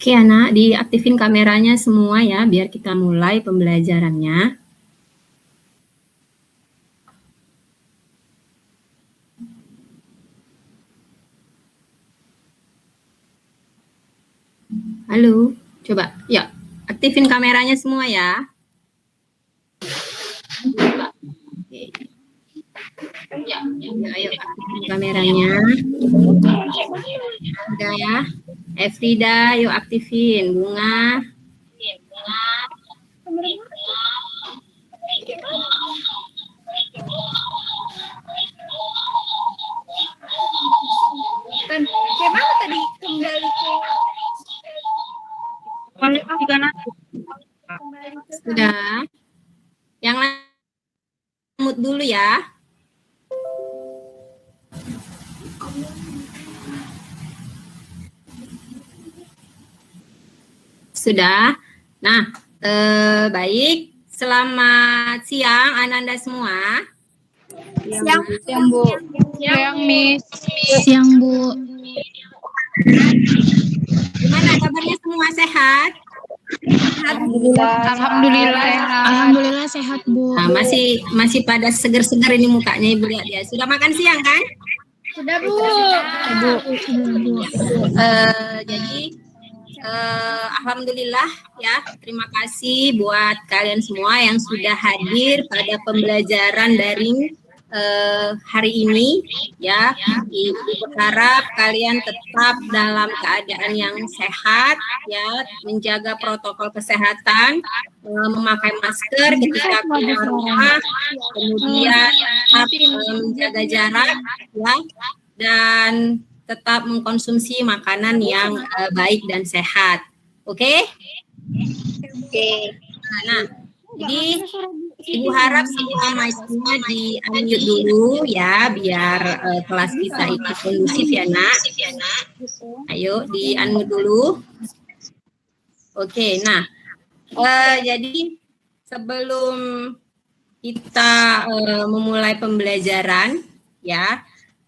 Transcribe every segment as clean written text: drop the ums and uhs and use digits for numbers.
Oke anak, diaktifin kameranya semua ya, biar kita mulai pembelajarannya. Halo, coba, ya, aktifin kameranya semua ya. Oke. Ya, ayo aktifin kameranya. Udah ya, Efrida, yuk aktifin. Bunga. Gimana tadi kembali ke Sudah. Yang mute dulu ya. Sudah. Nah, baik. Selamat siang Ananda semua. Siang, Bu. Siang, Miss. Siang, Bu. Gimana kabarnya semua, sehat? Alhamdulillah sehat, Bu. Nah, masih pada seger-seger ini mukanya Ibu lihat ya. Sudah makan siang kan? Sudah, Bu. Jadi alhamdulillah ya, terima kasih buat kalian semua yang sudah hadir pada pembelajaran daring hari ini ya. Ibu berharap kalian tetap dalam keadaan yang sehat ya, menjaga protokol kesehatan, memakai masker ketika keluar rumah, kemudian tetap menjaga jarak ya, dan tetap mengkonsumsi makanan yang baik dan sehat. Oke? Nah, jadi Ibu harap semua mic-nya di-unmute dulu ya, biar kelas kita itu kondusif ya, Nak. Ayo, di-unmute dulu. Oke, nah, jadi sebelum kita memulai pembelajaran, ya,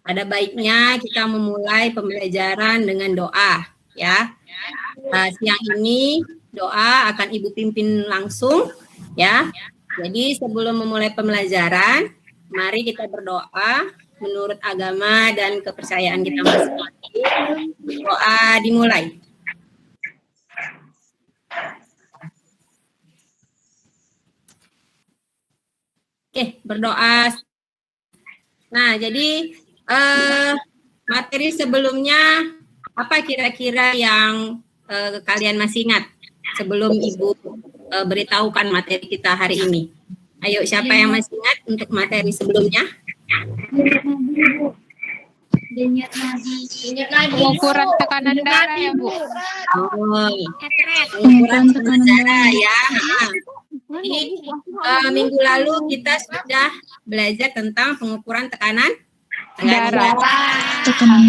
ada baiknya kita memulai pembelajaran dengan doa, ya. Siang ini doa akan Ibu pimpin langsung, ya. Jadi sebelum memulai pembelajaran, mari kita berdoa menurut agama dan kepercayaan kita masing-masing. Doa dimulai. Oke, berdoa. Nah, jadi materi sebelumnya apa kira-kira yang kalian masih ingat sebelum Ibu beritahukan materi kita hari ini? Ayo, siapa yang masih ingat untuk materi sebelumnya? Pengukuran tekanan darah ya, Bu. Pengukuran tekanan darah ya. Jadi minggu lalu kita sudah belajar tentang pengukuran tekanan darah.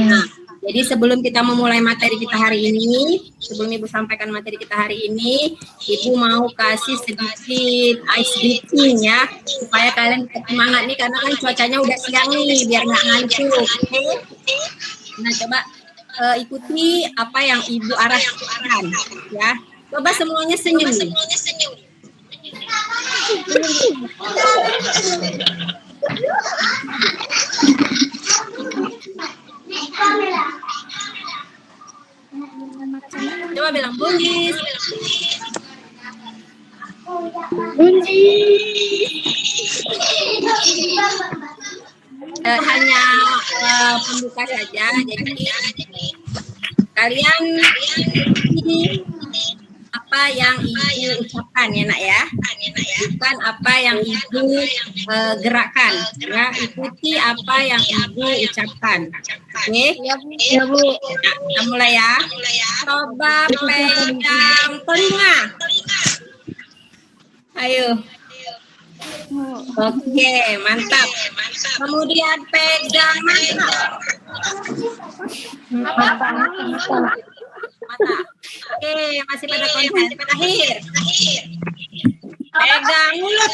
Nah, jadi sebelum kita memulai materi kita hari ini, sebelum Ibu sampaikan materi kita hari ini, Ibu mau kasih sedikit ice breathing ya, supaya kalian tetap semangat nih, karena kan cuacanya udah siang nih, biar nggak ngantuk. Okay? Nah, coba ikuti apa yang Ibu arahkan ya. Coba semuanya senyum nih. Coba bilang bunyi. Hanya pembuka saja. Jadi kalian apa yang Ibu ucapkan ya, Nak ya. Bukan apa yang Ibu gerakkan ya. Ikuti apa yang Ibu ucapkan. Oke? Ya, Bu. Nah, kita mulai ya. Coba pegang telinga. Ayo. Oke, mantap. Kemudian pegang mata. Oke, masih pada konsen. Terakhir. Pegang mulut.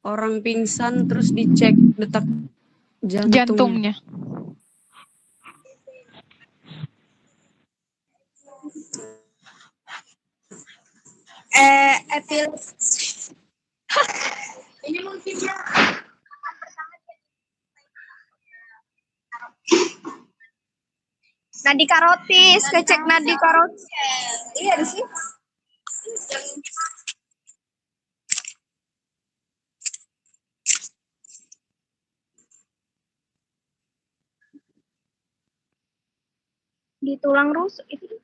orang pingsan terus dicek detak jantung. Jantungnya. Epilepsi. Ini mungkin ya. Nadi karotis, ngecek nadi karotis. Iya di sini. Di tulang rusuk itu.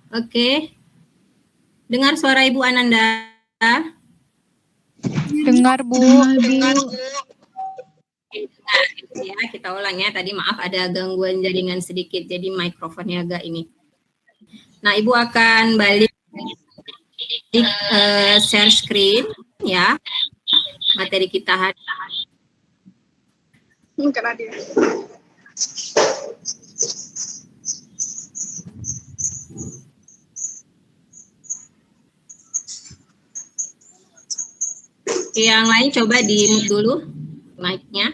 Oke. Dengar suara Ibu Ananda? Dengar, Bu. Dengar, Bu. Nah, gitu ya, kita ulang ya. Tadi maaf ada gangguan jaringan sedikit, jadi mikrofonnya agak ini. Nah, Ibu akan balik share screen ya. Materi kita hari. Yang lain coba di-mute dulu mic-nya.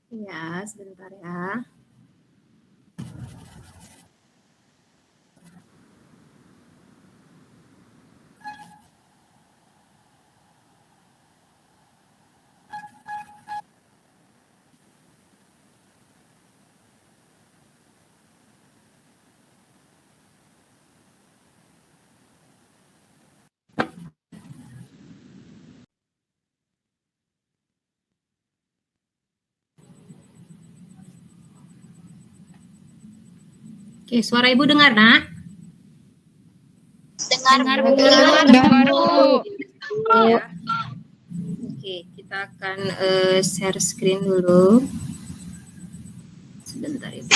Ya, sebentar ya. Oke, suara Ibu dengar, Nak? Dengar, Bu. Dengar, Bu. Ya. Oke, kita akan share screen dulu. Sebentar Ibu.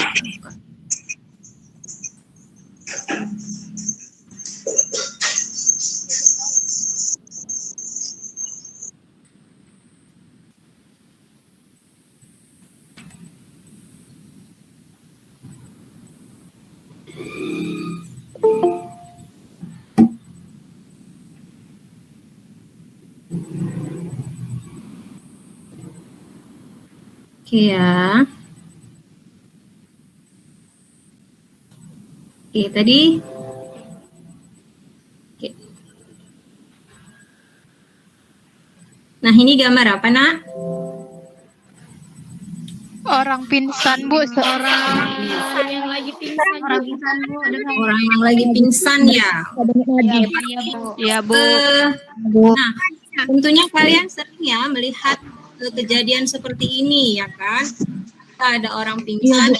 Oke ya. Oke, tadi. Oke. Nah, ini gambar apa, Nak? Orang pingsan, Bu, seorang. Yang lagi pingsan. Orang pingsan, Bu. Orang yang lagi pingsan ya. Iya, Bu. Nah, tentunya kalian sering ya melihat kejadian seperti ini ya kan? Ada orang pingsan,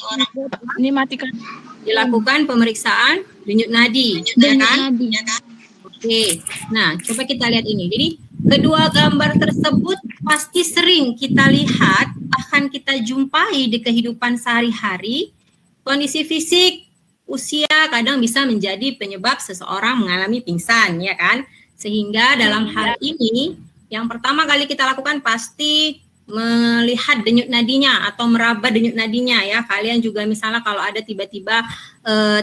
Ini matikan. dilakukan pemeriksaan denyut nadi, ya kan? Oke, nah coba kita lihat ini. Jadi kedua gambar tersebut pasti sering kita lihat, bahkan kita jumpai di kehidupan sehari-hari. Kondisi fisik, usia kadang bisa menjadi penyebab seseorang mengalami pingsan, ya kan? Sehingga dalam hal ini, yang pertama kali kita lakukan pasti melihat denyut nadinya atau meraba denyut nadinya ya. Kalian juga misalnya kalau ada tiba-tiba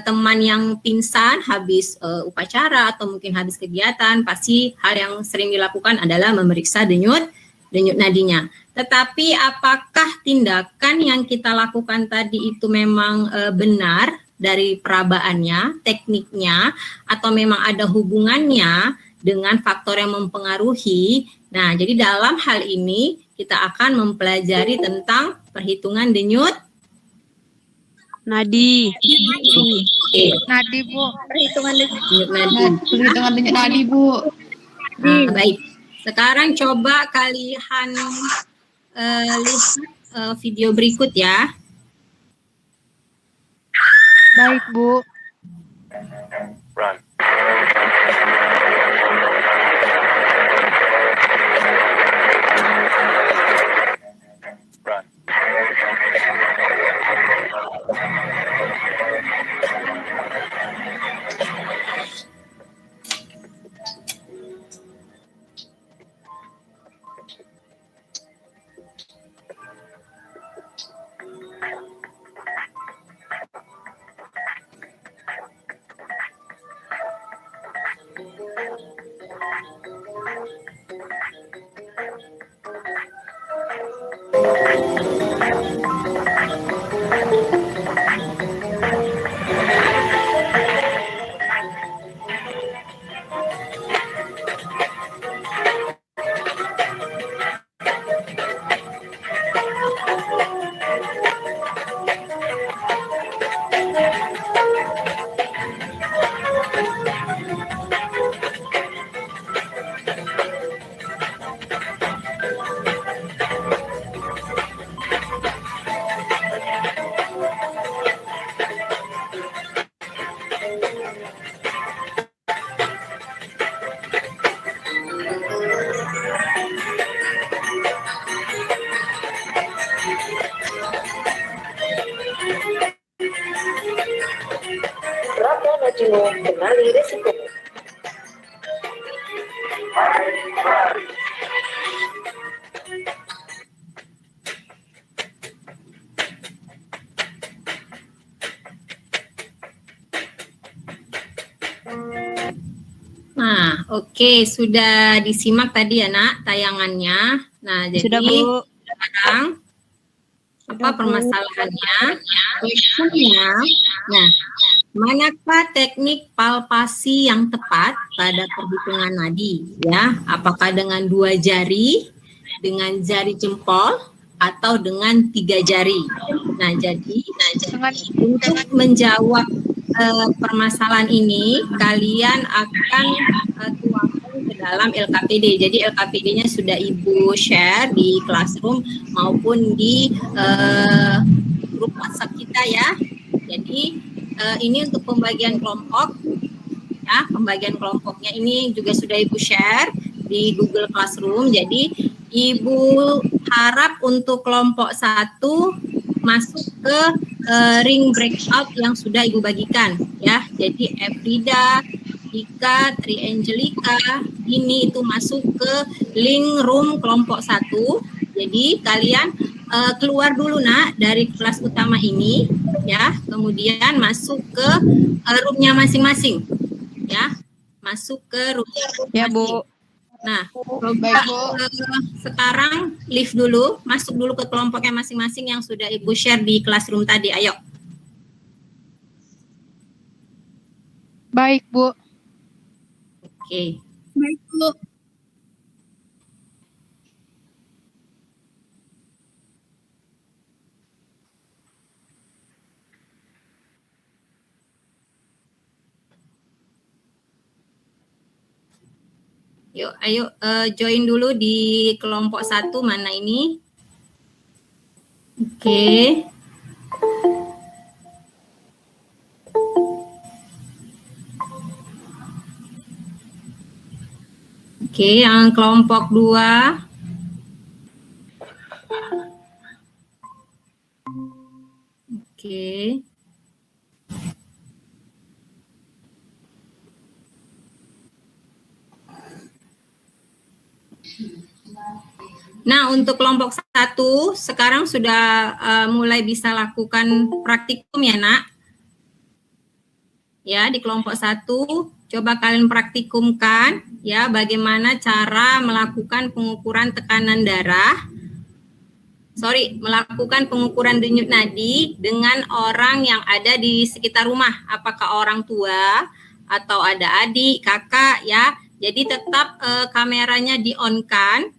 teman yang pingsan habis upacara atau mungkin habis kegiatan, pasti hal yang sering dilakukan adalah memeriksa denyut nadinya. Tetapi apakah tindakan yang kita lakukan tadi itu memang benar dari perabaannya, tekniknya, atau memang ada hubungannya dengan faktor yang mempengaruhi? Nah, jadi dalam hal ini kita akan mempelajari tentang perhitungan denyut Nadi. Oke, Nadi, Bu. perhitungan denyut nadi. Perhitungan denyut nadi, Bu. Nah, baik. Sekarang coba kalian lihat video berikut ya. Baik, Bu. Nah, oke, sudah disimak tadi ya, Nak, tayangannya. Nah, jadi Sudah, Bu. sekarang Apa permasalahannya? Questionnya. Nah, manakah teknik palpasi yang tepat pada perhitungan nadi? Ya, apakah dengan 2 jari, dengan jari jempol, atau dengan 3 jari? Nah, jadi untuk menjawab permasalahan ini, kalian akan tuangkan ke dalam LKPD. Jadi LKPD-nya sudah Ibu share di Classroom maupun di grup WhatsApp kita ya. Jadi ini untuk pembagian kelompok. Ya, pembagian kelompoknya ini juga sudah Ibu share di Google Classroom. Jadi Ibu harap untuk kelompok 1 masuk ke ring breakout yang sudah Ibu bagikan ya. Jadi Efrida, Ika, Tri Angelica ini itu masuk ke link room kelompok 1. Jadi kalian keluar dulu nak dari kelas utama ini ya, kemudian masuk ke roomnya masing-masing ya, masuk ke room Ya, Bu. Nah, Baik, Bu. sekarang leave dulu, masuk dulu ke kelompoknya masing-masing yang sudah Ibu share di Classroom tadi. Ayo. Baik, Bu. Oke. Baik, Bu. Yuk, ayo join dulu di kelompok 1 mana ini? Oke. Oke, yang kelompok 2. Oke. Nah, untuk kelompok 1 sekarang sudah mulai bisa lakukan praktikum ya, Nak. Ya, di kelompok 1 coba kalian praktikumkan ya bagaimana cara melakukan pengukuran tekanan darah. Melakukan pengukuran denyut nadi dengan orang yang ada di sekitar rumah. Apakah orang tua atau ada adik, kakak ya. Jadi tetap kameranya di-on-kan.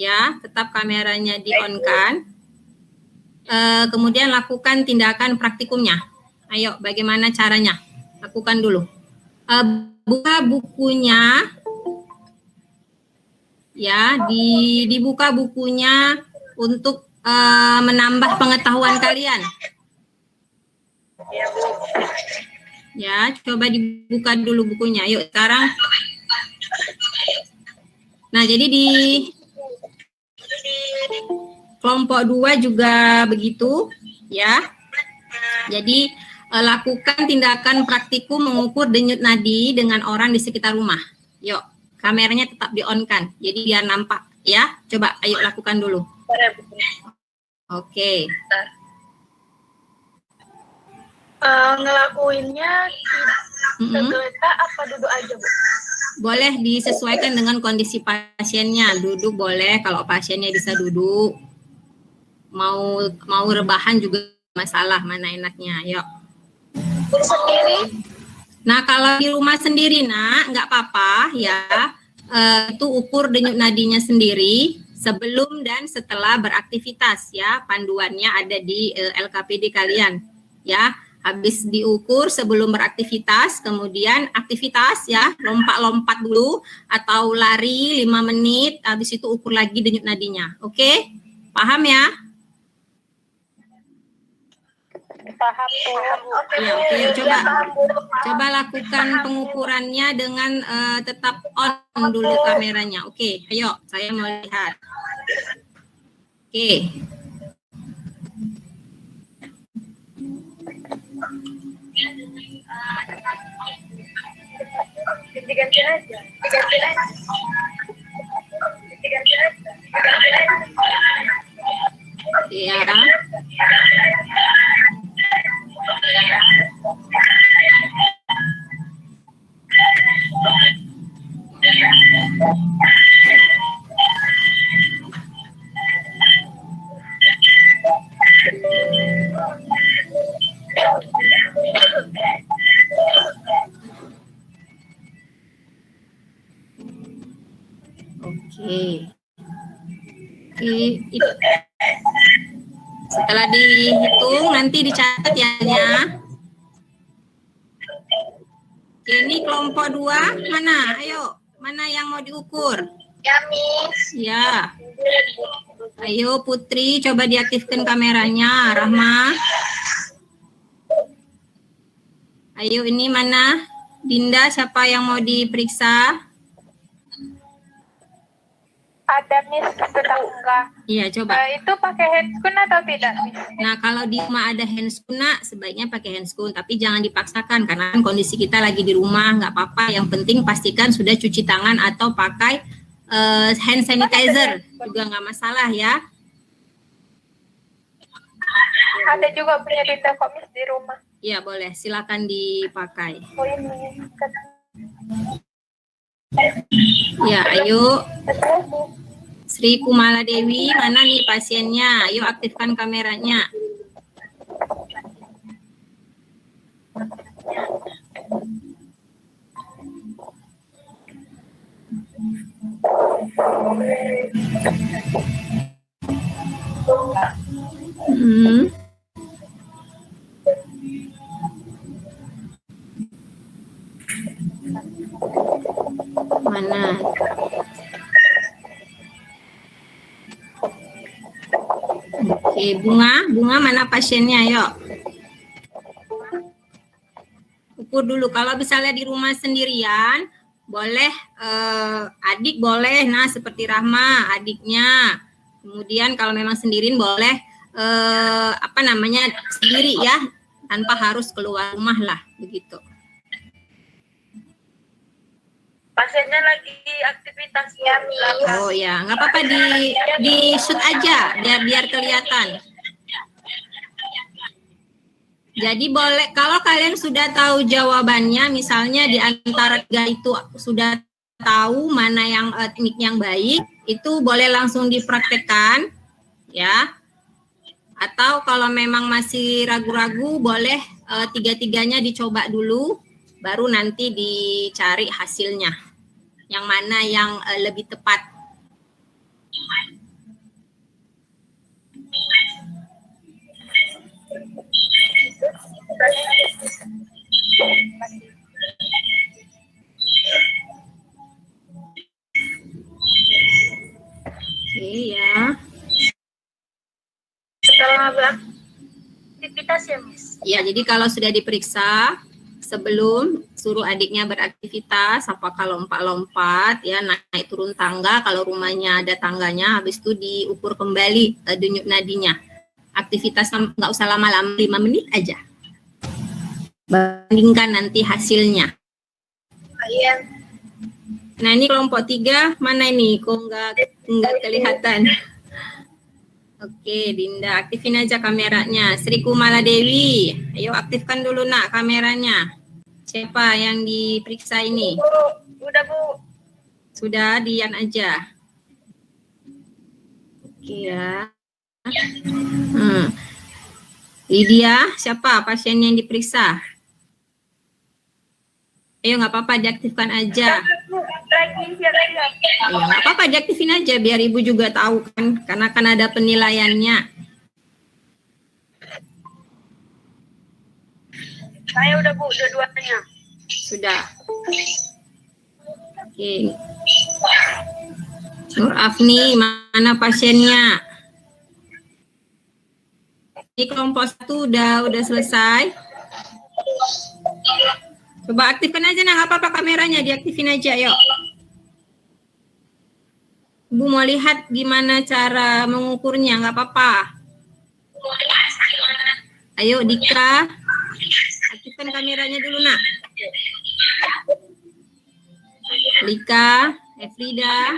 Ya, tetap kameranya di-on-kan. Kemudian lakukan tindakan praktikumnya. Ayo, bagaimana caranya? Lakukan dulu. Buka bukunya. Ya, dibuka bukunya untuk menambah pengetahuan kalian. Ya, coba dibuka dulu bukunya. Yuk, sekarang. Nah, jadi di kelompok 2 juga begitu, ya. Jadi lakukan tindakan praktikum mengukur denyut nadi dengan orang di sekitar rumah. Yuk, kameranya tetap di-on-kan. Jadi biar nampak, ya. Coba, ayo lakukan dulu. Oke. Ngelakuinnya tergeletak apa duduk aja, Bu? Boleh disesuaikan dengan kondisi pasiennya. Duduk boleh kalau pasiennya bisa duduk. Mau rebahan juga masalah, mana enaknya. Yuk. Sendiri? Nah, kalau di rumah sendiri, Nak, nggak apa-apa ya. Itu ukur denyut nadinya sendiri sebelum dan setelah beraktivitas ya. Panduannya ada di LKPD kalian ya. Habis diukur sebelum beraktivitas, kemudian aktivitas ya, lompat-lompat dulu atau lari 5 menit, habis itu ukur lagi denyut nadinya. Oke? Paham ya? Paham, Bu. Ya, oke. Coba lakukan pengukurannya dengan tetap on dulu kameranya. Oke, ayo, saya mau lihat. Oke. Diganti aja. Ya. Oke. Oke, itu. Setelah dihitung nanti dicatat ya. Oke, ini kelompok 2 mana? Ayo, mana yang mau diukur? Ya, Miss. Ya. Ayo Putri, coba diaktifkan kameranya. Rahma. Ayo, ini mana? Dinda, siapa yang mau diperiksa? Ada Miss tetangga. Iya, coba. Itu pakai handscoon atau tidak, Miss? Nah, kalau di rumah ada handscoon, sebaiknya pakai handscoon. Tapi jangan dipaksakan, karena kan kondisi kita lagi di rumah, nggak apa-apa. Yang penting pastikan sudah cuci tangan atau pakai hand sanitizer. Juga nggak masalah ya. Ada juga punya Dinda kok, Miss, di rumah. Iya, boleh. Silakan dipakai. Oh, ini. Ya, ayo. Sri Kumala Dewi, mana nih pasiennya? Ayo aktifkan kameranya. Mana? Oke, Bunga mana pasiennya? Yuk. Ukur dulu. Kalau misalnya di rumah sendirian, boleh adik boleh. Nah, seperti Rahma, adiknya. Kemudian kalau memang sendirian boleh sendiri ya, tanpa harus keluar rumah lah, begitu. Pasiennya lagi aktivitas ya, Miss. Oh ya, nggak apa-apa di shoot aja biar kelihatan. Jadi boleh kalau kalian sudah tahu jawabannya, misalnya di antara 3 itu sudah tahu mana yang teknik yang baik, itu boleh langsung dipraktekkan ya. Atau kalau memang masih ragu-ragu, boleh 3-tiganya dicoba dulu, baru nanti dicari hasilnya. Yang mana yang lebih tepat. Oke ya. Setelah beraktivitas ya, Miss. Ya, jadi kalau sudah diperiksa, sebelum suruh adiknya beraktivitas, apakah lompat-lompat, ya naik turun tangga, kalau rumahnya ada tangganya, habis itu diukur kembali denyut nadinya. Aktivitas nggak usah lama-lama, 5 menit aja. Bandingkan nanti hasilnya. Iya. Nah, ini kelompok 3, mana ini? Kok nggak kelihatan? Oke, Dinda, aktifin aja kameranya. Sri Kumala Dewi, ayo aktifkan dulu nak kameranya. Siapa yang diperiksa ini? Udah, Bu. Sudah, Dian aja. Oke ya. Lydia, siapa pasien yang diperiksa? Ayo, nggak apa-apa, diaktifkan aja. Ya, nggak apa-apa, diaktifin aja biar ibu juga tahu kan, karena kan ada penilaiannya. Saya udah, Bu, dua-duanya. Sudah. Oke. Nur Afni, mana pasiennya? Ini kelompok 1 udah selesai. Coba aktifkan aja, nah, nggak apa-apa kameranya, diaktifin aja, yuk. Ibu mau lihat gimana cara mengukurnya, nggak apa-apa. Ayo, Dika, aktifkan kameranya dulu, nak. Lika, Efrida.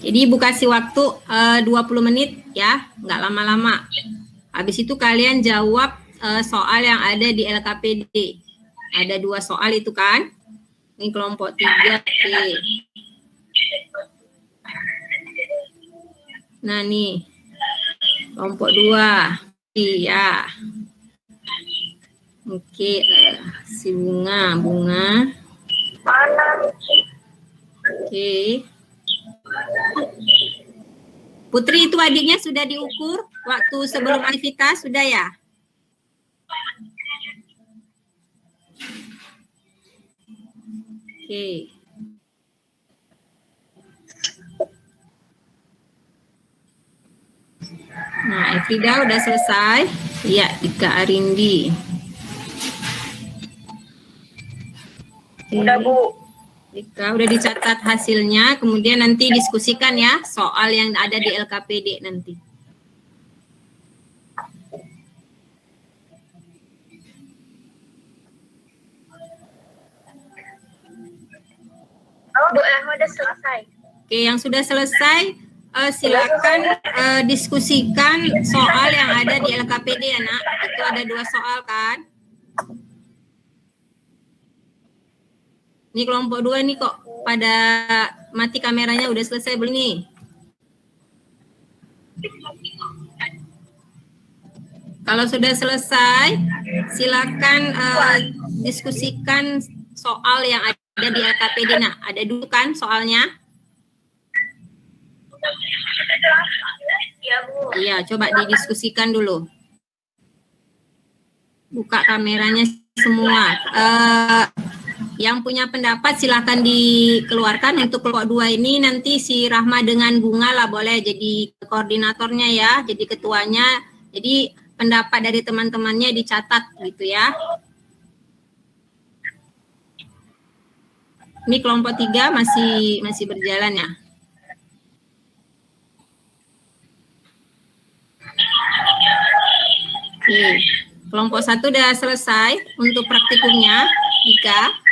Jadi ibu kasih waktu 20 menit ya, nggak lama-lama. Habis itu kalian jawab soal yang ada di LKPD. Ada 2 soal itu kan. Ini kelompok 3. Oke. Nah nih, kelompok 2. Iya. Oke, si bunga. Oke. Putri, itu adiknya sudah diukur waktu sebelum aktivitas, sudah ya? Oke. Nah, Efrida udah selesai. Iya, Ika Arindi. Udah, Bu. Ika udah dicatat hasilnya, kemudian nanti diskusikan ya soal yang ada di LKPD nanti. Oh, Bu, udah selesai. Oke, yang sudah selesai silakan diskusikan soal yang ada di LKPD ya, Nak. Itu ada 2 soal kan? Ini kelompok 2 nih kok pada mati kameranya, udah selesai belum nih? Kalau sudah selesai, silakan diskusikan soal yang ada di LKPD. Nah, ada dulu kan soalnya? Iya, Bu. Iya, coba didiskusikan dulu. Buka kameranya semua. Yang punya pendapat silakan dikeluarkan. Untuk kelompok 2 ini nanti si Rahma dengan Bunga lah boleh jadi koordinatornya ya, jadi ketuanya. Jadi pendapat dari teman-temannya dicatat gitu ya. Ini kelompok 3 masih berjalan ya. Oke, kelompok 1 udah selesai untuk praktikumnya, Ika.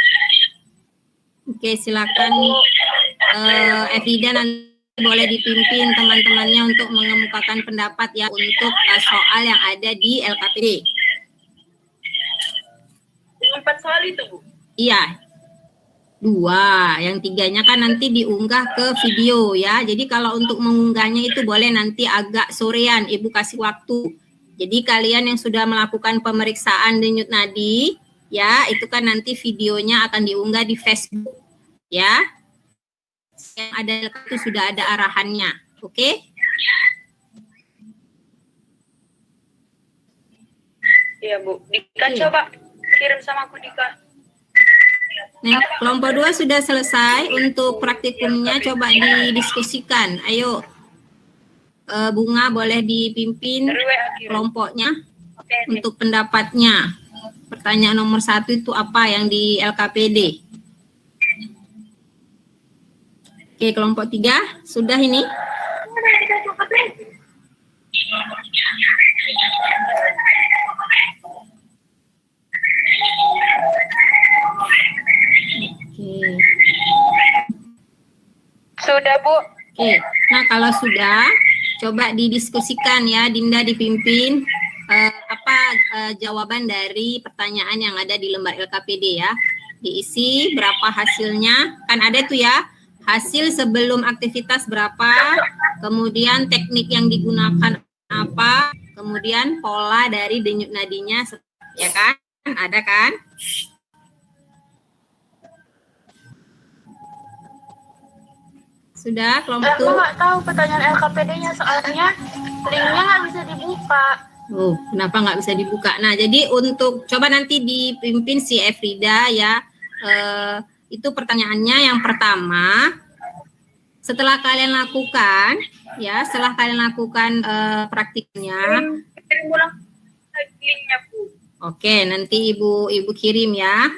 Oke, silakan Efrida nanti boleh dipimpin teman-temannya untuk mengemukakan pendapat ya untuk soal yang ada di LKPD. 4 soal itu, Bu? Iya, 2. Yang 3-nya kan nanti diunggah ke video ya. Jadi kalau untuk mengunggahnya itu boleh nanti agak sorean, Ibu kasih waktu. Jadi kalian yang sudah melakukan pemeriksaan denyut nadi, ya itu kan nanti videonya akan diunggah di Facebook, ya. Yang ada itu sudah ada arahannya, oke? Iya, Bu. Dika, coba kirim sama aku, Dika. Nah, kelompok 2 sudah selesai untuk praktikumnya, coba didiskusikan. Ayo, Bunga boleh dipimpin kelompoknya untuk pendapatnya. Pertanyaan nomor 1 itu apa yang di LKPD? Oke, kelompok 3 sudah ini. Oke. Sudah, Bu. Oke, nah kalau sudah, coba didiskusikan ya, Dinda dipimpin jawaban dari pertanyaan yang ada di lembar LKPD ya. Diisi berapa hasilnya, kan ada tuh ya, hasil sebelum aktivitas berapa, kemudian teknik yang digunakan apa, kemudian pola dari denyut nadinya, ya kan? Ada kan? Sudah kelompok Aku nggak tahu pertanyaan LKPD-nya soalnya linknya nggak bisa dibuka. Oh, kenapa nggak bisa dibuka? Nah, jadi untuk coba nanti dipimpin si Efrida ya. Itu pertanyaannya yang pertama. Setelah kalian lakukan, ya, setelah kalian lakukan praktiknya. Oke, nanti ibu kirim ya.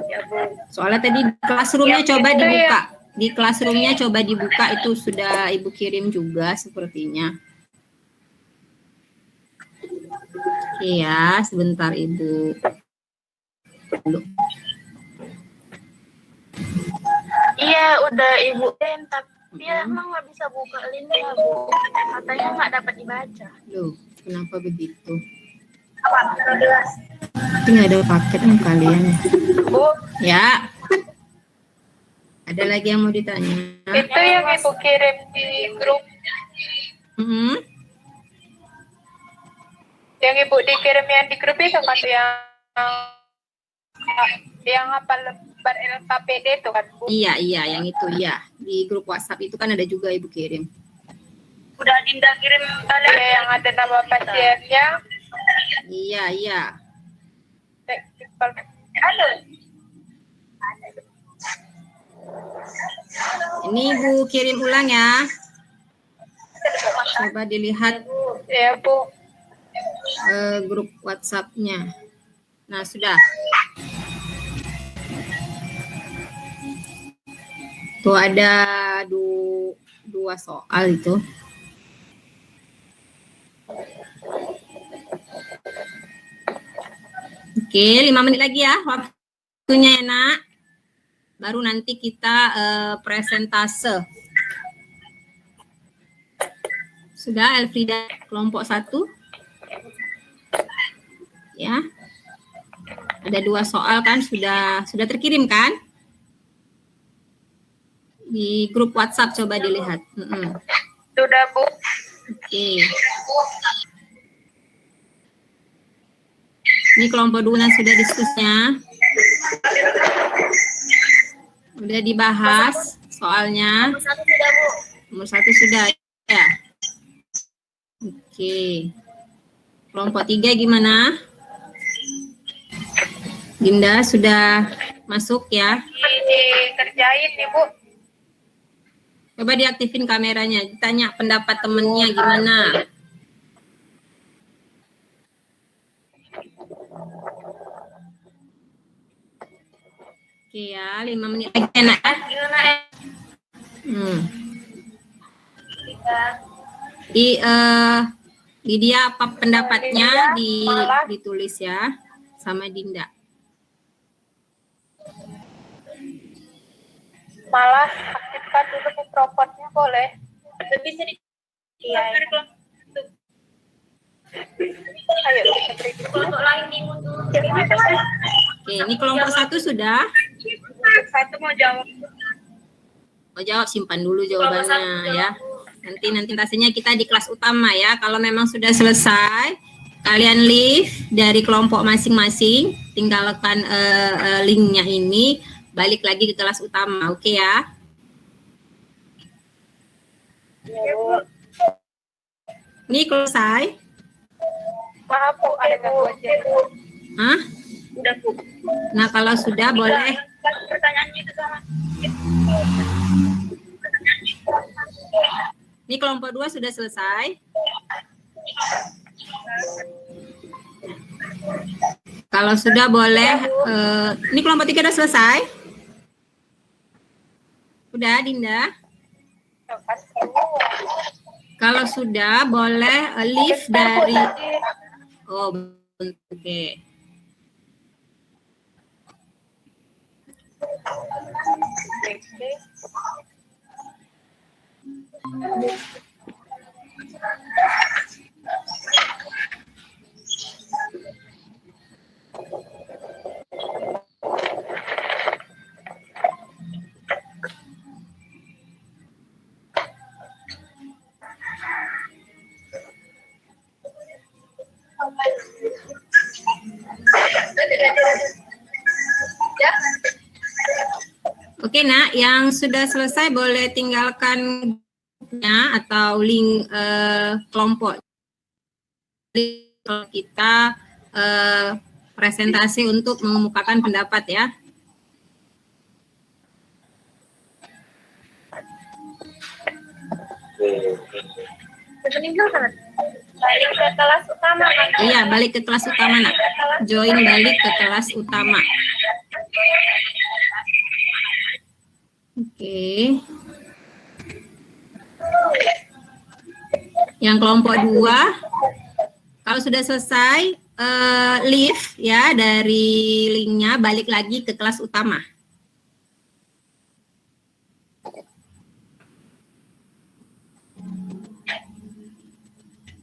Ya, Bu. Soalnya tadi classroom-nya coba dibuka. Di classroom-nya coba dibuka, itu sudah Ibu kirim juga sepertinya. Iya, sebentar Ibu. Iya, udah Ibu tapi emang nggak bisa buka linknya, Bu. Katanya nggak dapat dibaca. Loh, kenapa begitu? Tapi nggak ada paket sama kalian. Bu, Ya. Ada lagi yang mau ditanya? itu yang Ibu kirim di grup. Yang ibu dikirim yang di grup itu kan yang apa lembar LKPD itu kan Bu? Iya, yang itu ya. Di grup WhatsApp itu kan ada juga Ibu kirim. Udah Dinda kirim kalian yang ada nama pasiennya. Iya. Ada. Ini Ibu kirim ulang ya. Coba dilihat Ya Bu. grup WhatsApp-nya. Nah, sudah. Tuh ada dua soal itu. Oke, 5 menit lagi ya waktunya ya, Nak. Baru nanti kita presentase. Sudah, Elfrida, kelompok 1. Ya. Ada 2 soal kan sudah terkirim kan? Di grup WhatsApp coba dilihat. Sudah Bu. Oke. Ini kelompok 2 sudah diskusinya. Udah dibahas soalnya. Nomor 1 sudah ya. Oke. Kelompok 3 gimana? Dinda sudah masuk ya? Dikerjain nih Bu. Coba diaktifin kameranya, ditanya pendapat temennya gimana. Oke ya, 5 menit lagi enak. Lydia apa pendapatnya ditulis ya sama Dinda. Malah aktifkan dulu mikrofonnya boleh. Bisa di iya. Ayo kita beri kelompok lain nih untuk. Oke, ini kelompok 1 sudah. Satu mau jawab. Mau jawab simpan dulu jawabannya ya. Nanti rasanya kita di kelas utama ya. Kalau memang sudah selesai, kalian leave dari kelompok masing-masing, tinggalkan linknya ini, balik lagi ke kelas utama, oke ya? Ini selesai? Maaf Bu, ada gangguan jaringan. Hah? Udah Bu. Nah kalau sudah boleh. Pertanyaannya itu sama. Ini kelompok 2 sudah selesai. Kalau sudah boleh, ini kelompok 3 sudah selesai? Udah, Dinda? Kalau sudah boleh leave dari... Oh, oke. Oke, Nak, yang sudah selesai boleh tinggalkan atau link kelompok kita presentasi untuk mengemukakan pendapat ya. Balik ke kelas utama. Iya, balik ke kelas utama, Nak. Join balik ke kelas utama. Oke. Yang kelompok 2, kalau sudah selesai, leave ya dari linknya, balik lagi ke kelas utama.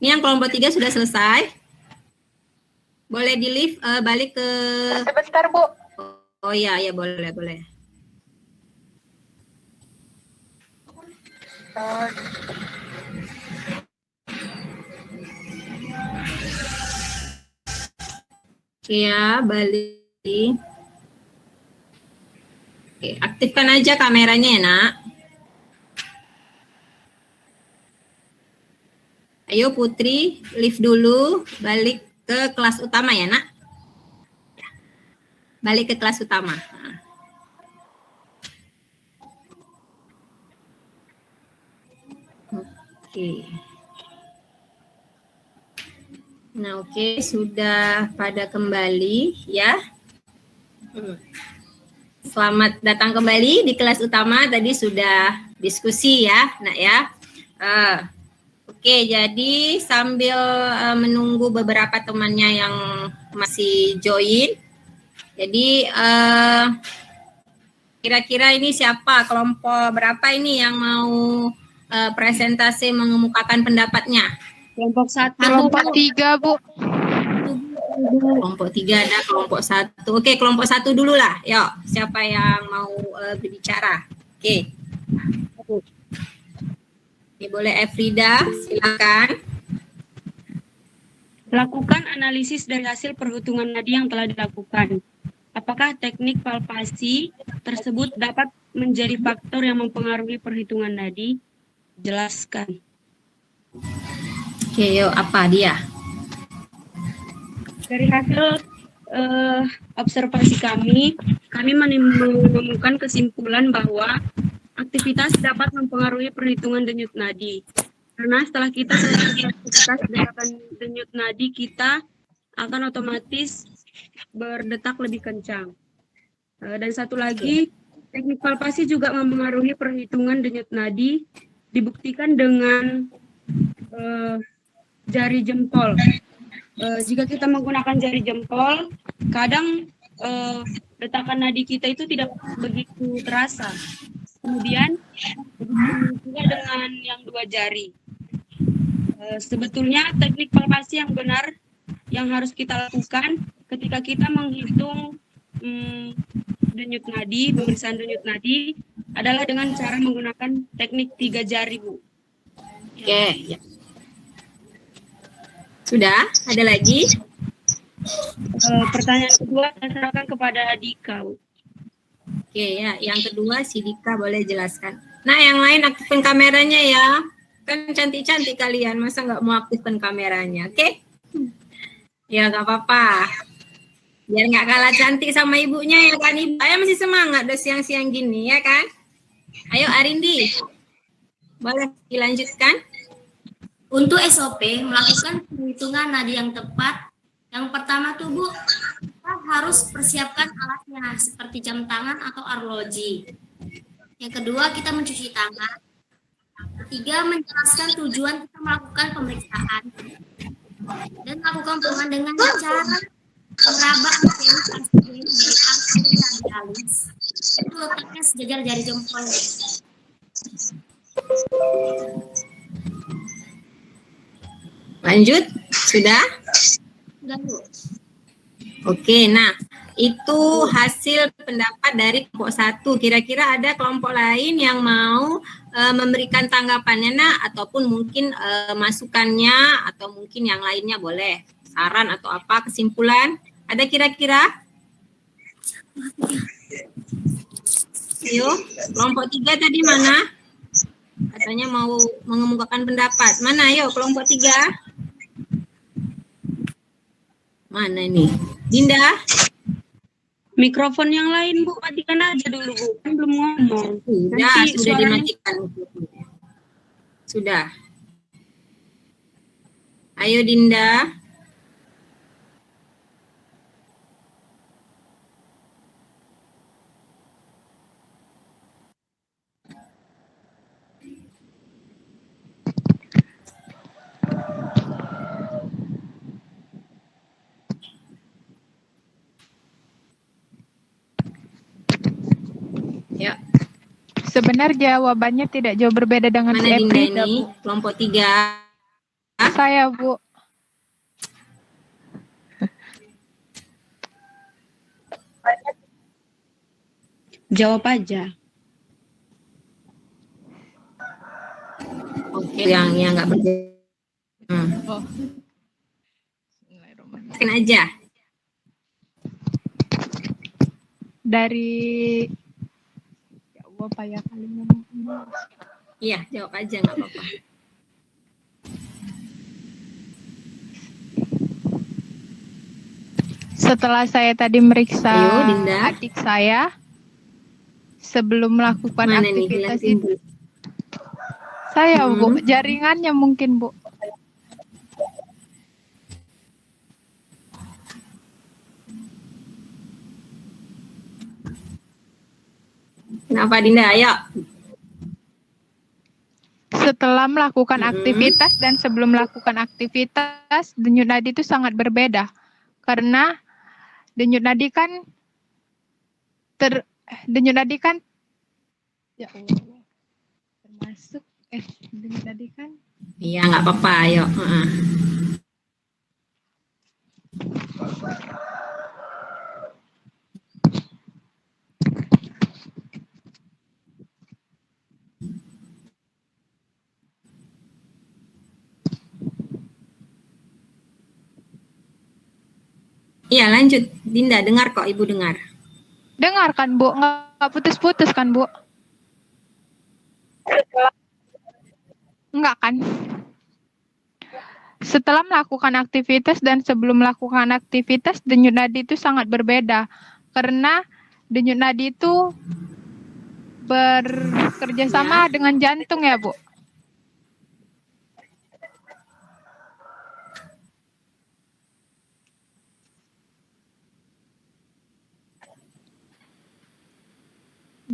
Ini yang kelompok 3 sudah selesai. Boleh di leave balik ke... Sebentar Bu. Oh iya, ya boleh. Oke ya, balik. Oke, aktifkan aja kameranya ya, Nak. Ayo Putri, lift dulu, balik ke kelas utama ya, Nak. Balik ke kelas utama. Nah. Oke. Nah, oke, sudah pada kembali ya. Selamat datang kembali di kelas utama. Tadi sudah diskusi ya, Nak ya. Oke, jadi sambil menunggu beberapa temannya yang masih join. Jadi kira-kira ini siapa, kelompok berapa ini yang mau presentasi mengemukakan pendapatnya? Kelompok 1. Kelompok 3, Bu. Kelompok 3 ada, kelompok 1. Oke, kelompok 1 dulu lah. Yuk, siapa yang mau berbicara? Oke. Oke, boleh Efrida, silakan. Lakukan analisis dari hasil perhitungan nadi yang telah dilakukan. Apakah teknik palpasi tersebut dapat menjadi faktor yang mempengaruhi perhitungan nadi? Jelaskan. Oke, yuk, apa dia? Dari hasil observasi kami menemukan kesimpulan bahwa aktivitas dapat mempengaruhi perhitungan denyut nadi. Karena setelah kita selesai aktivitas gerakan denyut nadi, kita akan otomatis berdetak lebih kencang. Dan satu lagi, teknik palpasi juga mempengaruhi perhitungan denyut nadi, dibuktikan dengan jari jempol. Jika kita menggunakan jari jempol, kadang detakan nadi kita itu tidak begitu terasa. Kemudian juga dengan yang 2 jari. Sebetulnya teknik palpasi yang benar yang harus kita lakukan ketika kita menghitung denyut nadi, pemeriksaan denyut nadi adalah dengan cara menggunakan teknik 3 jari, Bu. Oke, ya. Sudah? Ada lagi? Pertanyaan kedua saya serahkan kepada Dika, Bu. Oke ya, yang kedua si Dika boleh jelaskan. Nah, yang lain aktifkan kameranya ya. Kan cantik-cantik kalian, masa nggak mau aktifkan kameranya, oke? Ya nggak apa-apa. Biar nggak kalah cantik sama ibunya ya kan, Ibu. Saya masih semangat udah siang-siang gini ya kan. Ayo Arindi, boleh dilanjutkan? Untuk SOP, melakukan perhitungan nadi yang tepat. Yang pertama tuh Bu, kita harus persiapkan alatnya seperti jam tangan atau arloji. Yang kedua, kita mencuci tangan. Ketiga, menjelaskan tujuan kita melakukan pemeriksaan. Dan melakukan pengulangan dengan cara meraba materi pasien dari arteri radialis. Itu letaknya sejajar jari jempol. Lanjut, sudah? Sudah, Bu. Oke, nah itu hasil pendapat dari kelompok 1. Kira-kira ada kelompok lain yang mau memberikan tanggapannya, Nak, ataupun mungkin masukannya, atau mungkin yang lainnya boleh. Saran atau apa, kesimpulan? Ada kira-kira? Ayo, kelompok 3 tadi mana? Katanya mau mengemukakan pendapat. Mana, ayo, kelompok 3? Mana ini? Dinda? Mikrofon yang lain, Bu, matikan aja dulu, Bu. Kan belum ngomong. Sudah dimatikan. Sudah. Ayo Dinda. Ya. Sebenarnya jawabannya tidak jauh berbeda dengan Mana si Dinda Efrida, ini? Bu. Kelompok 3. Saya, Bu. Jawab aja. Oke, yang nggak berjaya. Oh. Masukin aja. dari ya Allah payah kali ngomong. Iya, jawab aja nggak apa-apa. Setelah saya tadi meriksa Ayo, Dinda. adik saya sebelum melakukan Mana nih aktivitas Hilal itu, saya Bu, Hmm. jaringannya mungkin Bu. Kenapa Dinda? Ayo. Setelah melakukan Mm-mm. aktivitas dan sebelum melakukan aktivitas, denyut nadi itu sangat berbeda. Karena denyut nadi kan ya Allah, termasuk denyut nadi kan Iya, nggak apa-apa. Ayo. Iya, lanjut. Dinda, dengar kok. Ibu dengar. dengar kan Bu, nggak putus-putus kan Bu? Enggak kan? Setelah melakukan aktivitas dan sebelum melakukan aktivitas, denyut nadi itu sangat berbeda. Karena denyut nadi itu bekerja sama dengan jantung ya, Bu.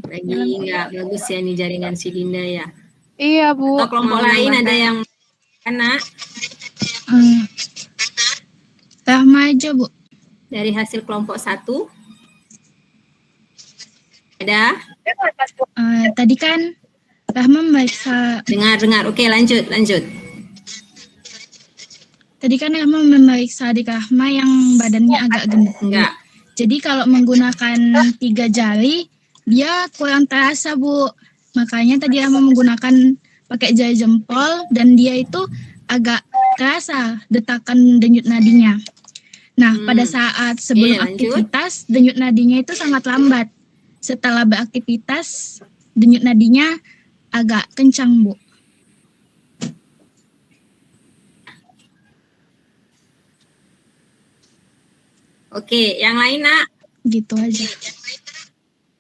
Lagi nggak bagus ya nih jaringan si Dinda ya. Iya, Bu. Atau kelompok lain ada yang kena Rahma aja, Bu. dari hasil kelompok 1? Ada? Tadi kan Rahma memeriksa, Dengar. Oke, lanjut. tadi kan Rahma memeriksa adik Rahma yang badannya agak gemuk. Enggak. Jadi kalau menggunakan 3 jari, dia kurang terasa, Bu. Makanya tadi Rahma menggunakan pakai jari jempol dan dia itu agak terasa detakan denyut nadinya. Nah, pada saat sebelum Lanjut. aktivitas, denyut nadinya itu sangat lambat. Setelah beraktivitas, denyut nadinya agak kencang, Bu. Oke, yang lain, Nak? Gitu aja.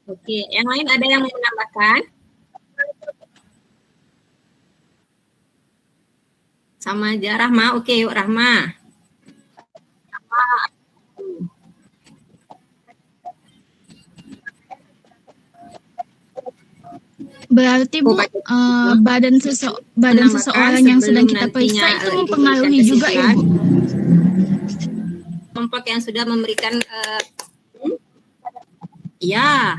Oke, yang lain ada yang mau menambahkan? Sama aja, Rahma. Oke, yuk Rahma. Berarti Bu, badan seseorang yang sedang kita periksa itu mempengaruhi juga ya, Bu? Kelompok yang sudah memberikan ya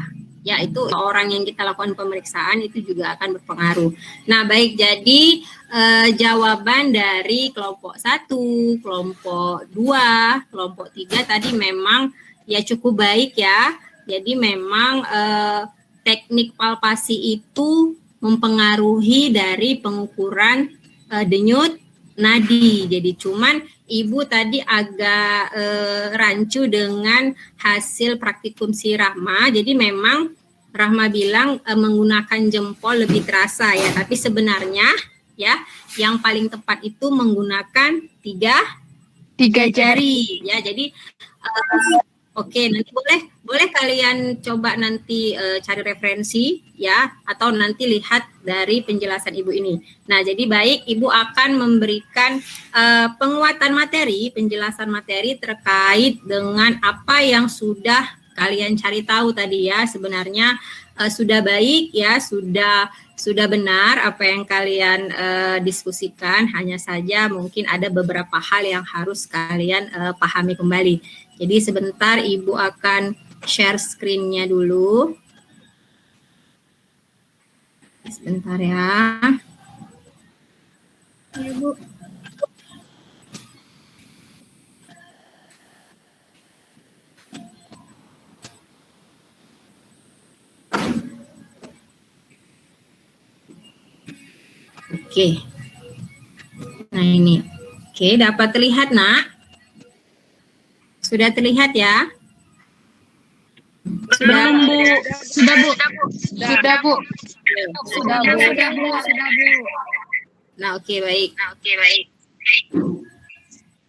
itu orang yang kita lakukan pemeriksaan itu juga akan berpengaruh. Nah, baik, jadi jawaban dari kelompok 1, kelompok 2, kelompok 3 tadi memang ya cukup baik ya. Jadi memang teknik palpasi itu mempengaruhi dari pengukuran denyut nadi. Jadi cuman Ibu tadi agak rancu dengan hasil praktikum si Rahma. Jadi memang Rahma bilang menggunakan jempol lebih terasa ya. Tapi sebenarnya ya yang paling tepat itu menggunakan tiga jari ya. Jadi oke, nanti boleh kalian coba nanti cari referensi ya, atau nanti lihat dari penjelasan Ibu ini. Nah, jadi baik, Ibu akan memberikan penguatan materi, penjelasan materi terkait dengan apa yang sudah kalian cari tahu tadi ya. Sebenarnya sudah baik ya, sudah benar apa yang kalian diskusikan. Hanya saja mungkin ada beberapa hal yang harus kalian pahami kembali. Jadi sebentar Ibu akan share screen-nya dulu. Sebentar ya. Ibu. Oke. Nah ini. Oke, dapat terlihat, Nak? Sudah terlihat ya? sudah? Belum, Bu. Sudah, Bu. Sudah, Bu. Sudah, Bu. Nah, oke, baik.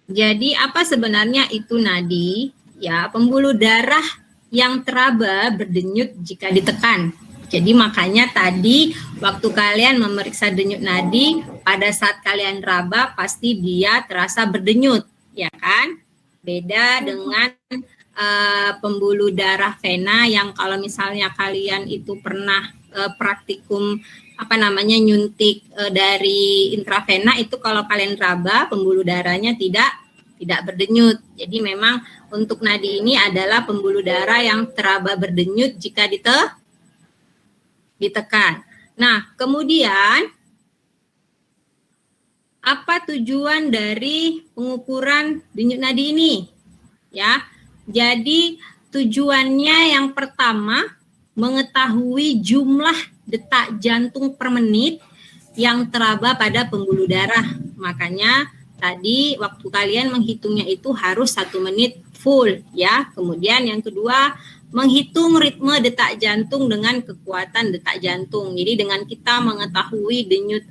Jadi apa sebenarnya itu nadi? Ya, pembuluh darah yang teraba berdenyut jika ditekan. Jadi makanya tadi waktu kalian memeriksa denyut nadi, pada saat kalian raba pasti dia terasa berdenyut, ya kan? Beda dengan pembuluh darah vena yang kalau misalnya kalian itu pernah praktikum nyuntik dari intravena, itu kalau kalian raba pembuluh darahnya tidak berdenyut. Jadi memang untuk nadi ini adalah pembuluh darah yang teraba berdenyut jika ditekan. Nah, kemudian apa tujuan dari pengukuran denyut nadi ini? Ya, jadi tujuannya yang pertama mengetahui jumlah detak jantung per menit yang teraba pada pembuluh darah. Makanya tadi waktu kalian menghitungnya itu harus 1 menit full, ya. Kemudian yang kedua, menghitung ritme detak jantung dengan kekuatan detak jantung. Jadi dengan kita mengetahui denyut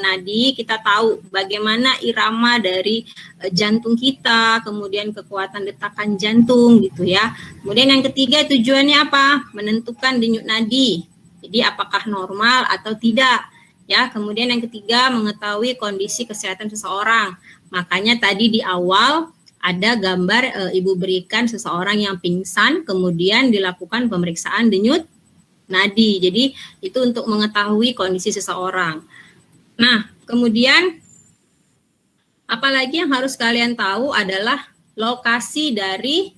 nadi, kita tahu bagaimana irama dari jantung kita, kemudian kekuatan detakan jantung gitu ya. Kemudian yang ketiga tujuannya apa? Menentukan denyut nadi. Jadi apakah normal atau tidak? Ya, kemudian yang ketiga mengetahui kondisi kesehatan seseorang. Makanya tadi di awal ada gambar Ibu berikan seseorang yang pingsan, kemudian dilakukan pemeriksaan denyut nadi. Jadi itu untuk mengetahui kondisi seseorang. Nah, kemudian apalagi yang harus kalian tahu adalah lokasi dari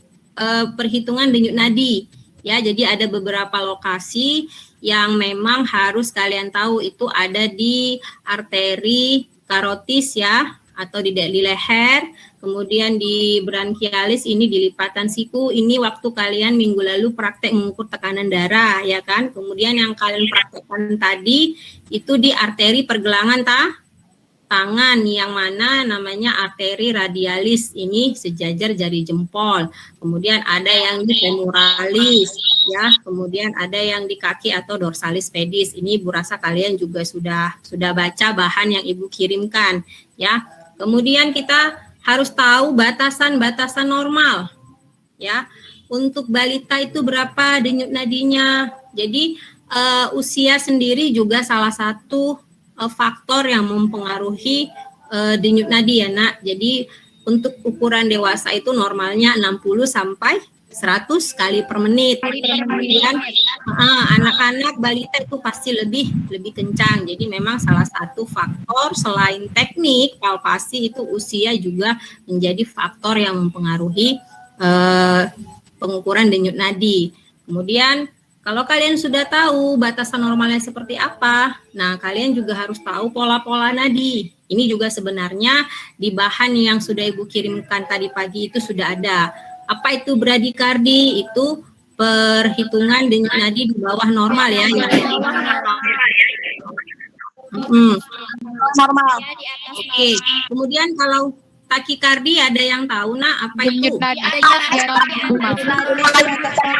perhitungan denyut nadi. Ya, jadi ada beberapa lokasi yang memang harus kalian tahu, itu ada di arteri karotis ya, atau di leher, kemudian di branchialis, ini di lipatan siku. Ini waktu kalian minggu lalu praktek mengukur tekanan darah, ya kan? Kemudian yang kalian praktekkan tadi itu di arteri pergelangan tangan, yang mana namanya arteri radialis, ini sejajar jari jempol. Kemudian ada yang di femoralis, ya. Kemudian ada yang di kaki atau dorsalis pedis. Ini Bu rasa kalian juga sudah baca bahan yang Ibu kirimkan, ya. Kemudian kita harus tahu batasan-batasan normal, ya. Untuk balita itu berapa denyut nadinya. Jadi usia sendiri juga salah satu faktor yang mempengaruhi denyut nadi ya nak. Jadi untuk ukuran dewasa itu normalnya 60 sampai 100 kali per menit. Kemudian anak-anak balita itu pasti lebih kencang. Jadi memang salah satu faktor selain teknik palpasi itu usia juga menjadi faktor yang mempengaruhi pengukuran denyut nadi. Kemudian kalau kalian sudah tahu batasan normalnya seperti apa, nah kalian juga harus tahu pola-pola nadi. Ini juga sebenarnya di bahan yang sudah Ibu kirimkan tadi pagi itu sudah ada. Apa itu bradikardi? Itu perhitungan denyut nadi di bawah normal ya. Normal. Oke. Kemudian kalau takikardi ada yang tahu nak apa itu? Denyut nadi di atas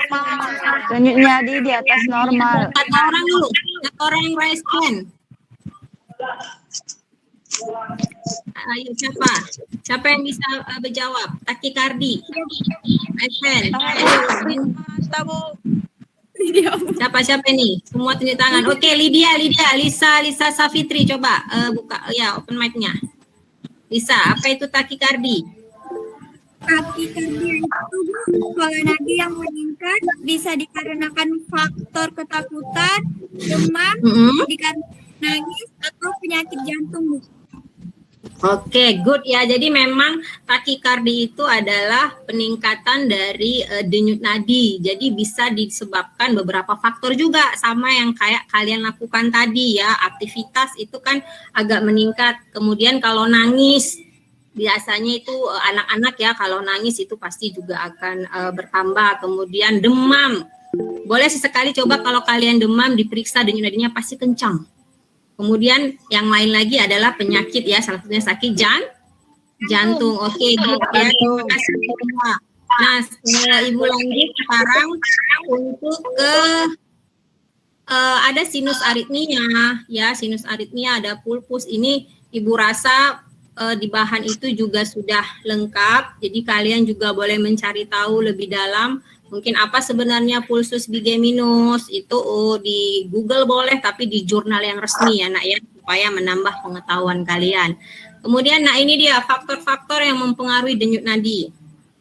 normal. Denyut nadi di atas normal. Kata orang dulu, kata orang yang raise hand. Ayo siapa yang bisa menjawab? Takikardi. Raise hand. Siapa nih? Semua tunjuk tangan. Oke, Lydia, Lisa Safitri, coba buka ya open mic-nya. Lisa, apa itu takikardi? Takikardia itu pola nadi yang meningkat, bisa dikarenakan faktor ketakutan, demam, dikarenakan nangis, atau penyakit jantung. Oke, good ya. Jadi memang takikardi itu adalah peningkatan dari denyut nadi. Jadi bisa disebabkan beberapa faktor juga, sama yang kayak kalian lakukan tadi ya. Aktivitas itu kan agak meningkat. Kemudian kalau nangis, biasanya itu anak-anak ya, kalau nangis itu pasti juga akan bertambah. Kemudian demam. Boleh sesekali coba kalau kalian demam diperiksa denyut nadinya pasti kencang. Kemudian yang lain lagi adalah penyakit ya, salah satunya sakit jantung. Oke, gitu ya. Terima kasih semua. Nah, Ibu lanjut sekarang untuk ke ada sinus aritmia, ya sinus aritmia, ada pulpus. Ini Ibu rasa di bahan itu juga sudah lengkap, jadi kalian juga boleh mencari tahu lebih dalam mungkin apa sebenarnya pulsus bigeminus itu di Google boleh, tapi di jurnal yang resmi ya nak ya, supaya menambah pengetahuan kalian. Kemudian nah ini dia faktor-faktor yang mempengaruhi denyut nadi.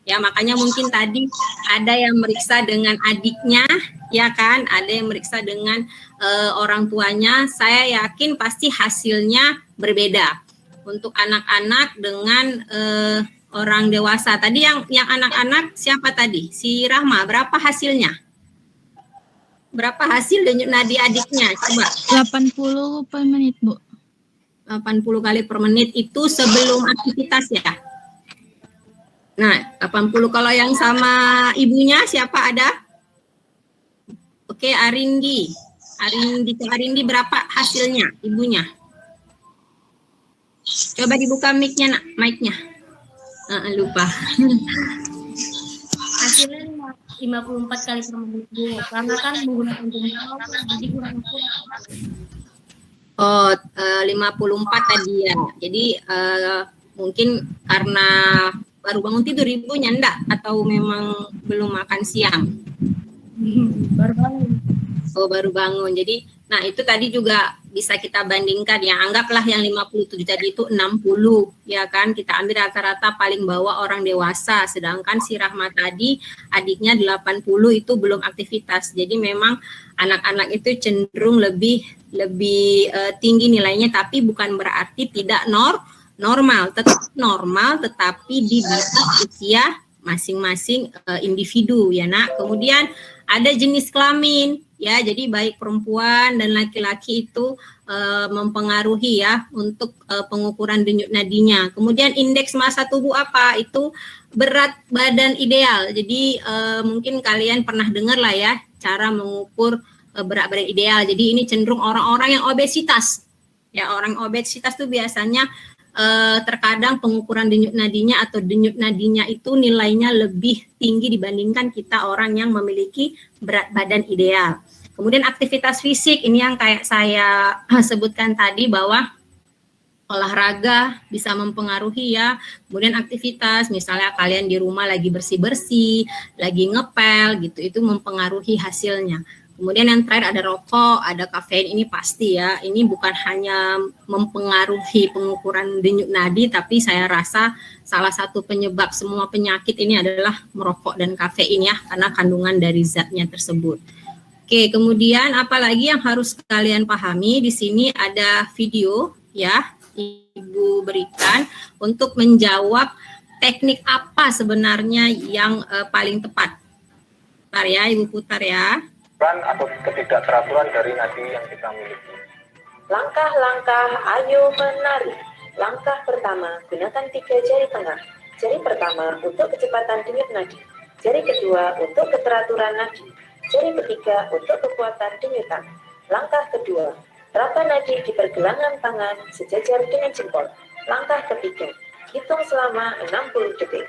Ya, makanya mungkin tadi ada yang meriksa dengan adiknya, ya kan? Ada yang meriksa dengan orang tuanya. Saya yakin pasti hasilnya berbeda. Untuk anak-anak dengan orang dewasa. Tadi yang anak-anak siapa tadi? Si Rahma, berapa hasilnya? Berapa hasil denyut nadi adiknya? Coba. 80 per menit, Bu. 80 kali per menit itu sebelum aktivitas ya? Nah, 80 kalau yang sama ibunya siapa ada? Oke, Arindi berapa hasilnya ibunya? Coba dibuka mic-nya nak, mic-nya. Lupa. Hasilnya 54 kali per menit, Bu. Karena kan menggunakan jempol, jadi kurang. Oh, 54 tadi ya. Jadi mungkin karena baru bangun tidur ibunya enggak, atau memang belum makan siang? Baru bangun. Oh, baru bangun. Jadi, nah itu tadi juga bisa kita bandingkan ya. Anggaplah yang 57 tadi itu 60, ya kan? Kita ambil rata-rata paling bawah orang dewasa. Sedangkan si Rahma tadi adiknya 80 itu belum aktivitas. Jadi memang anak-anak itu cenderung lebih tinggi nilainya, tapi bukan berarti tidak normal, tetap normal, tetapi di batas usia masing-masing individu ya nak. Kemudian ada jenis kelamin ya, jadi baik perempuan dan laki-laki itu mempengaruhi ya untuk pengukuran denyut nadinya. Kemudian indeks massa tubuh apa? Itu berat badan ideal. Jadi mungkin kalian pernah dengar lah ya cara mengukur berat badan ideal. Jadi ini cenderung orang-orang yang obesitas. Ya, orang obesitas tuh biasanya terkadang pengukuran denyut nadinya atau denyut nadinya itu nilainya lebih tinggi dibandingkan kita orang yang memiliki berat badan ideal. Kemudian aktivitas fisik, ini yang kayak saya sebutkan tadi bahwa olahraga bisa mempengaruhi ya. Kemudian aktivitas, misalnya kalian di rumah lagi bersih-bersih, lagi ngepel gitu, itu mempengaruhi hasilnya. Kemudian yang terakhir ada rokok, ada kafein, ini pasti ya. Ini bukan hanya mempengaruhi pengukuran denyut nadi, tapi saya rasa salah satu penyebab semua penyakit ini adalah merokok dan kafein ya, karena kandungan dari zatnya tersebut. Oke, kemudian apalagi yang harus kalian pahami, di sini ada video ya, Ibu berikan untuk menjawab teknik apa sebenarnya yang paling tepat. Putar ya, Ibu putar ya. Atau ketidakteraturan dari nadi yang kita miliki. Langkah-langkah ayo menari. Langkah pertama, gunakan 3 jari tengah. Jari pertama untuk kecepatan denyut nadi. Jari kedua untuk keteraturan nadi. Jari ketiga untuk kekuatan denyutan. Langkah kedua, raba nadi di pergelangan tangan sejajar dengan jempol. Langkah ketiga, hitung selama 60 detik.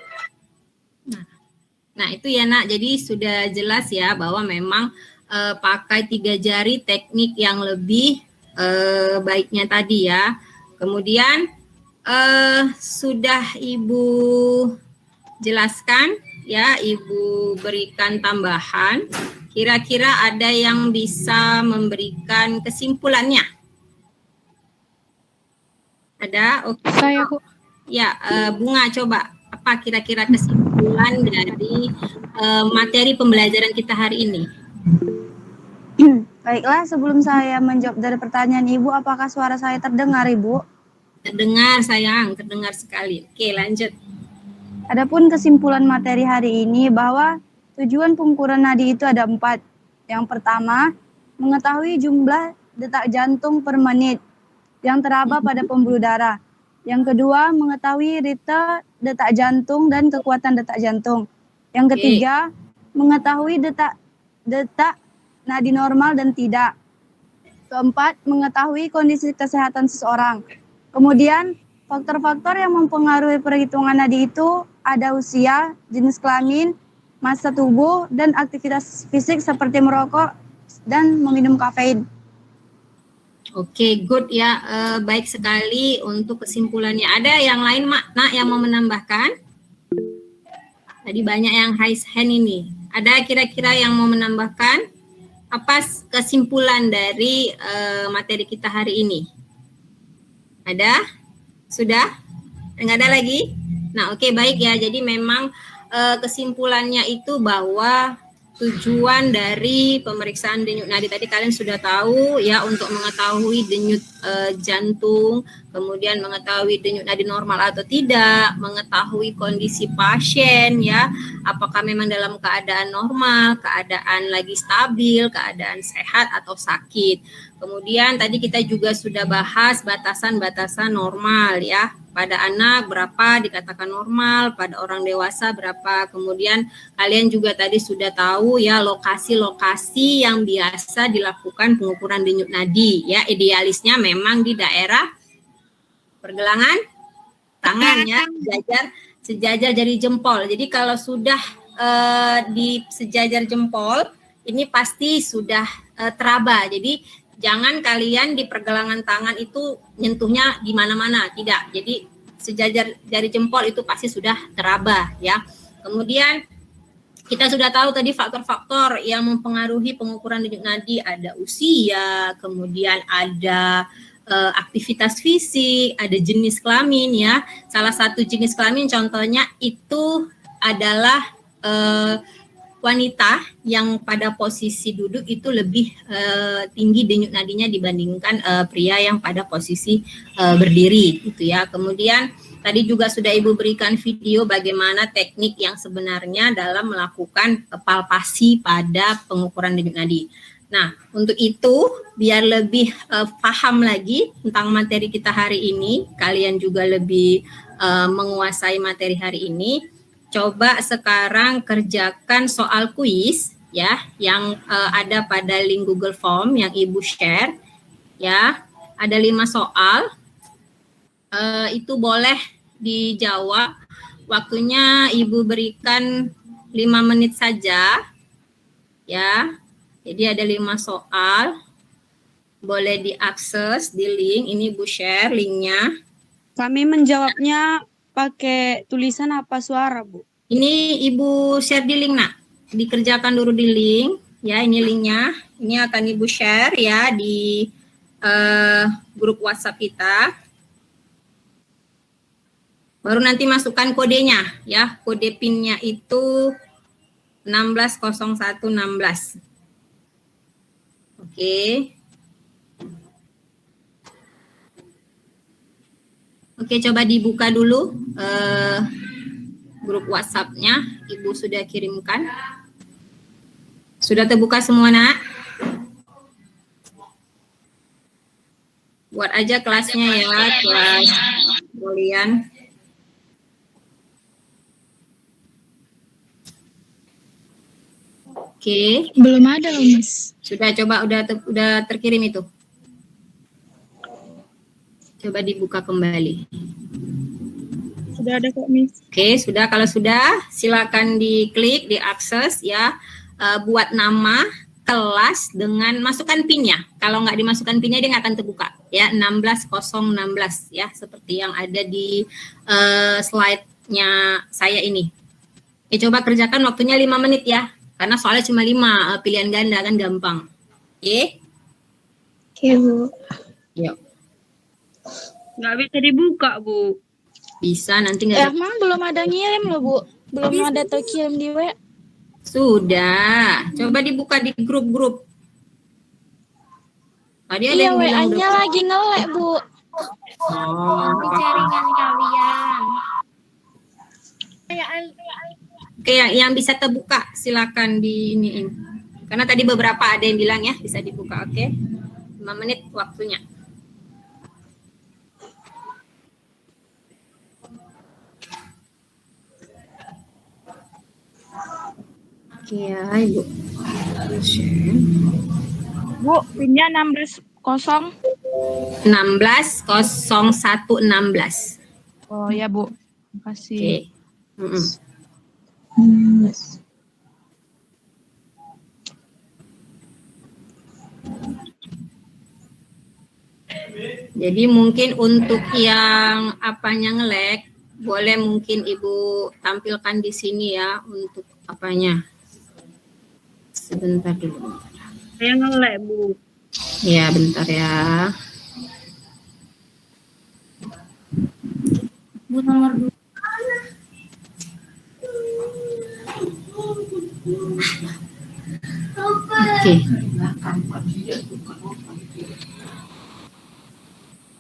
Nah itu ya nak, jadi sudah jelas ya bahwa memang pakai 3 jari teknik yang lebih baiknya tadi ya. Kemudian sudah Ibu jelaskan ya, Ibu berikan tambahan. Kira-kira ada yang bisa memberikan kesimpulannya? Ada? Oke. Saya, Bu. Ya, Bunga coba. Apa kira-kira kesimpulan dari materi pembelajaran kita hari ini? Baiklah, sebelum saya menjawab dari pertanyaan Ibu, apakah suara saya terdengar, Ibu? Terdengar, sayang. Terdengar sekali. Oke, lanjut. Adapun kesimpulan materi hari ini bahwa tujuan pengukuran nadi itu ada 4. Yang pertama, mengetahui jumlah detak jantung per menit yang teraba pada pembuluh darah. Yang kedua, mengetahui ritme detak jantung dan kekuatan detak jantung. Yang ketiga, mengetahui detak nadi normal dan tidak. Keempat, mengetahui kondisi kesehatan seseorang. Kemudian, faktor-faktor yang mempengaruhi perhitungan nadi itu ada usia, jenis kelamin, masa tubuh, dan aktivitas fisik seperti merokok dan meminum kafein. Oke, good ya. Baik sekali untuk kesimpulannya. Ada yang lain, Nak, yang mau menambahkan? Tadi banyak yang raise hand ini. Ada kira-kira yang mau menambahkan? Apa kesimpulan dari materi kita hari ini? Ada? Sudah? Enggak ada lagi? Nah, oke, baik ya. Jadi memang kesimpulannya itu bahwa tujuan dari pemeriksaan denyut nadi tadi kalian sudah tahu ya, untuk mengetahui denyut jantung, kemudian mengetahui denyut nadi normal atau tidak, mengetahui kondisi pasien ya, apakah memang dalam keadaan normal, keadaan lagi stabil, keadaan sehat atau sakit. Kemudian tadi kita juga sudah bahas batasan-batasan normal ya. Pada anak berapa dikatakan normal, pada orang dewasa berapa. Kemudian kalian juga tadi sudah tahu ya lokasi-lokasi yang biasa dilakukan pengukuran denyut nadi ya. Idealisnya memang di daerah pergelangan tangan ya, sejajar jari jempol. Jadi kalau sudah di sejajar jempol ini pasti sudah teraba. Jadi jangan kalian di pergelangan tangan itu nyentuhnya di mana-mana, tidak. Jadi sejajar jari jempol itu pasti sudah teraba ya. Kemudian kita sudah tahu tadi faktor-faktor yang mempengaruhi pengukuran denyut nadi, ada usia, kemudian ada aktivitas fisik, ada jenis kelamin ya. Salah satu jenis kelamin contohnya itu adalah wanita yang pada posisi duduk itu lebih tinggi denyut nadinya dibandingkan pria yang pada posisi berdiri gitu ya. Kemudian tadi juga sudah Ibu berikan video bagaimana teknik yang sebenarnya dalam melakukan palpasi pada pengukuran denyut nadi. Nah, untuk itu biar lebih paham lagi tentang materi kita hari ini, kalian juga lebih menguasai materi hari ini. Coba sekarang kerjakan soal kuis ya yang ada pada link Google Form yang Ibu share ya. Ada 5 soal. Itu boleh dijawab. Waktunya Ibu berikan 5 menit saja ya. Jadi ada 5 soal. Boleh diakses di link. Ini Ibu share linknya. Kami menjawabnya pakai tulisan apa suara, Bu? Ini Ibu share di link, Nak. Dikerjakan dulu di link. Ya, ini linknya. Ini akan Ibu share ya di grup WhatsApp kita. Baru nanti masukkan kodenya ya. Kode PIN-nya itu 160116. Oke. Oke, coba dibuka dulu grup WhatsApp-nya. Ibu sudah kirimkan. Sudah terbuka semua, Nak? Buat aja kelasnya ya, kelas kalian. Oke. Belum ada loh, Miss. Sudah, coba udah terkirim itu. Coba dibuka kembali. Sudah ada kok, Miss. Oke, sudah. Kalau sudah, silakan diklik, diakses ya. Buat nama kelas dengan masukkan PIN-nya. Kalau nggak dimasukkan PIN-nya, dia nggak akan terbuka. Ya, 16016 ya, seperti yang ada di slide-nya saya ini. Oke, coba kerjakan waktunya 5 menit ya. Karena soalnya cuma 5 pilihan ganda kan gampang. Oke? Oke, Bu. Yuk. Nggak bisa dibuka, Bu. Bisa, nanti nggak ada. Emang belum ada ngirim loh, Bu. Belum ada terkirim di WA. Sudah. Coba dibuka di grup-grup. Tadi ada Iya, yang bilang WA-nya lagi nge-lag, Bu. Oh, Di jaringan kalian. oke, yang bisa terbuka silakan di iniin. Karena tadi beberapa ada yang bilang ya bisa dibuka. Oke. 5 menit waktunya. Oke ya, Ibu. Bu, PIN-nya 160116. 160116. Oh ya, Bu. Terima kasih. Oke. Jadi mungkin untuk yang apanya nge-lag, boleh mungkin Ibu tampilkan di sini ya untuk apanya. Sebentar dulu. Saya nge-lag, Bu. Ya, bentar ya. Bu nomor 2. Oke.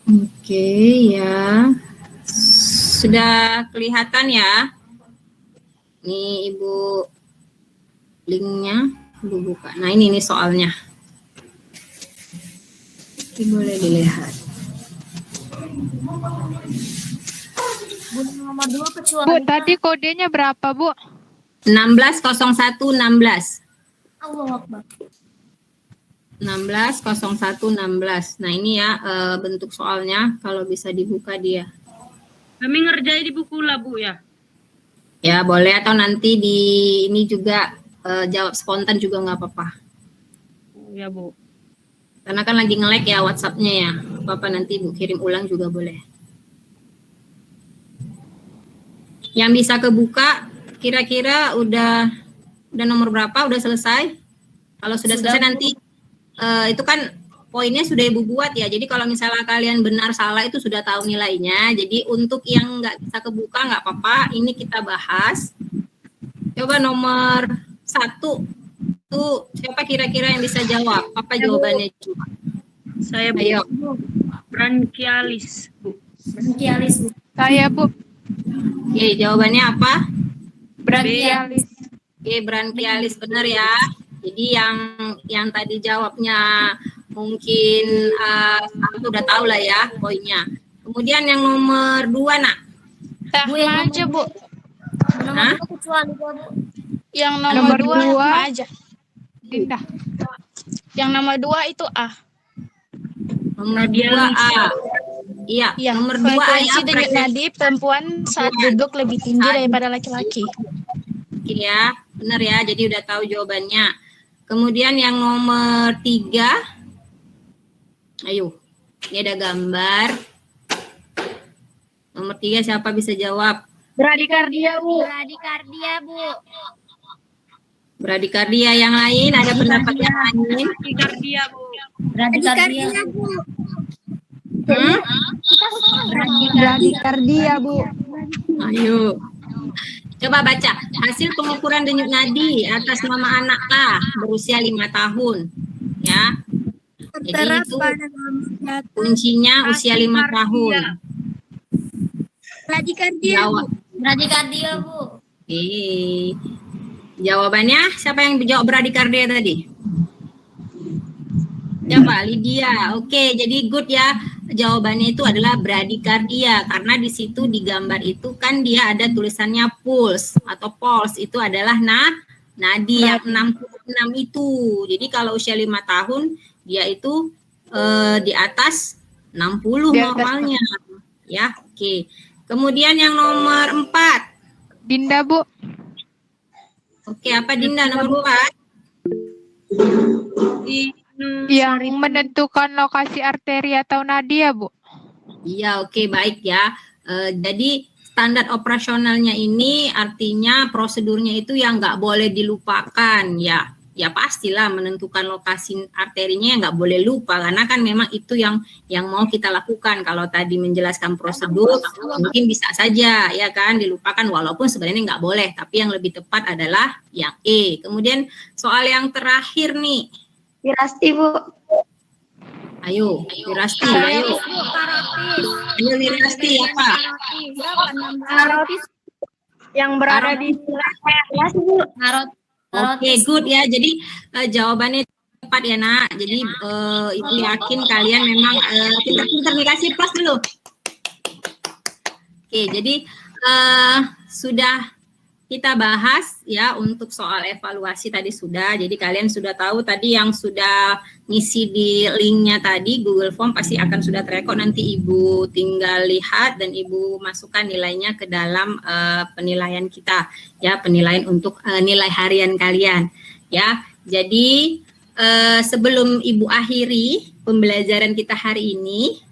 Oke ya. Sudah kelihatan ya. Nih Ibu linknya Ibu buka. Nah ini nih soalnya. Ini boleh dilihat. Bu nomor 2 kecuali. Bu, tadi kodenya berapa, Bu? 160116. Allahu Akbar. 160116. Nah ini ya bentuk soalnya kalau bisa dibuka dia. Kami ngerjain di buku lah, Bu ya. Ya boleh atau nanti di ini juga jawab spontan juga nggak apa-apa. Ya, Bu. Karena kan lagi nge-lag ya WhatsApp-nya ya. Bapak nanti Ibu kirim ulang juga boleh. Yang bisa kebuka kira-kira udah nomor berapa? Udah selesai? Kalau sudah selesai nanti itu kan poinnya sudah Ibu buat ya. Jadi kalau misalnya kalian benar salah itu sudah tahu nilainya. Jadi untuk yang nggak bisa kebuka nggak apa-apa. Ini kita bahas. Coba nomor 1 tuh siapa kira-kira yang bisa jawab? Apa jawabannya coba? Saya, Bu. Ayo. Branchialis, Bu. Branchialis, Bu. Saya, Bu. Oke, jawabannya apa? Branchialis. Oke, branchialis benar ya. Jadi yang tadi jawabnya mungkin aku udah tahu lah ya poinnya. Kemudian yang nomor 2 nak. Bu yang aja, Bu. nomor 2 kecuali, Bu. Yang Nomor nomor 2 dua. aja. Dinda. Yang nomor 2 itu A. Nomor 2A. Iya, Iya, nomor 2A frekuensi ya. denyut nadi perempuan saat duduk lebih tinggi daripada laki-laki. Ya, benar ya. Jadi udah tahu jawabannya. Kemudian yang nomor 3. Ayo. Ini ada gambar. Nomor 3 siapa bisa jawab? Bradikardia, Bu. Bradikardia, Bu. Bradikardia yang lain, ada pendapat yang lain? Bradikardia, Bu. Bradikardia. Bu. Bradikardia, Bu. Ayo. Coba baca. Hasil pengukuran denyut nadi atas nama anak lah berusia 5 tahun. Ya. Jadi itu kuncinya usia 5 tahun. Bradikardia, Bu. Bradikardia, Bu. Oke. Jawabannya siapa yang jawab bradikardia tadi? Coba Lydia. Oke, jadi good ya. Jawabannya itu adalah bradikardia karena di situ di gambar itu kan dia ada tulisannya pulse atau pulse itu adalah nadi yang 66 itu. Jadi kalau usia 5 tahun dia itu di atas 60 Di atas normalnya. Ya, oke. Kemudian yang nomor 4. Dinda, Bu. Oke, apa Dinda nomor 4? Yang menentukan lokasi arteri atau nadi ya, Bu? Iya, oke, baik ya. Jadi standar operasionalnya ini artinya prosedurnya itu yang nggak boleh dilupakan ya. Ya pastilah menentukan lokasi arterinya yang nggak boleh lupa karena kan memang itu yang mau kita lakukan. Kalau tadi menjelaskan prosedur mungkin bisa saja ya kan dilupakan walaupun sebenarnya nggak boleh. Tapi yang lebih tepat adalah yang E. Kemudian soal yang terakhir nih. Wirasti, Bu. Ayo, Wirasti, ayo. Ayo Wirasti apa? Yang berada di kelas, Bu. Oke, good ya. Jadi jawabannya tepat ya, Nak. Jadi Ibu yakin kalian memang pintar-pintar nih, kasih plus dulu. Oke, jadi sudah kita bahas ya untuk soal evaluasi tadi sudah. Jadi kalian sudah tahu tadi yang sudah ngisi di linknya tadi Google Form pasti akan sudah terekod. Nanti Ibu tinggal lihat dan Ibu masukkan nilainya ke dalam penilaian kita ya, penilaian untuk nilai harian kalian ya. Jadi sebelum Ibu akhiri pembelajaran kita hari ini,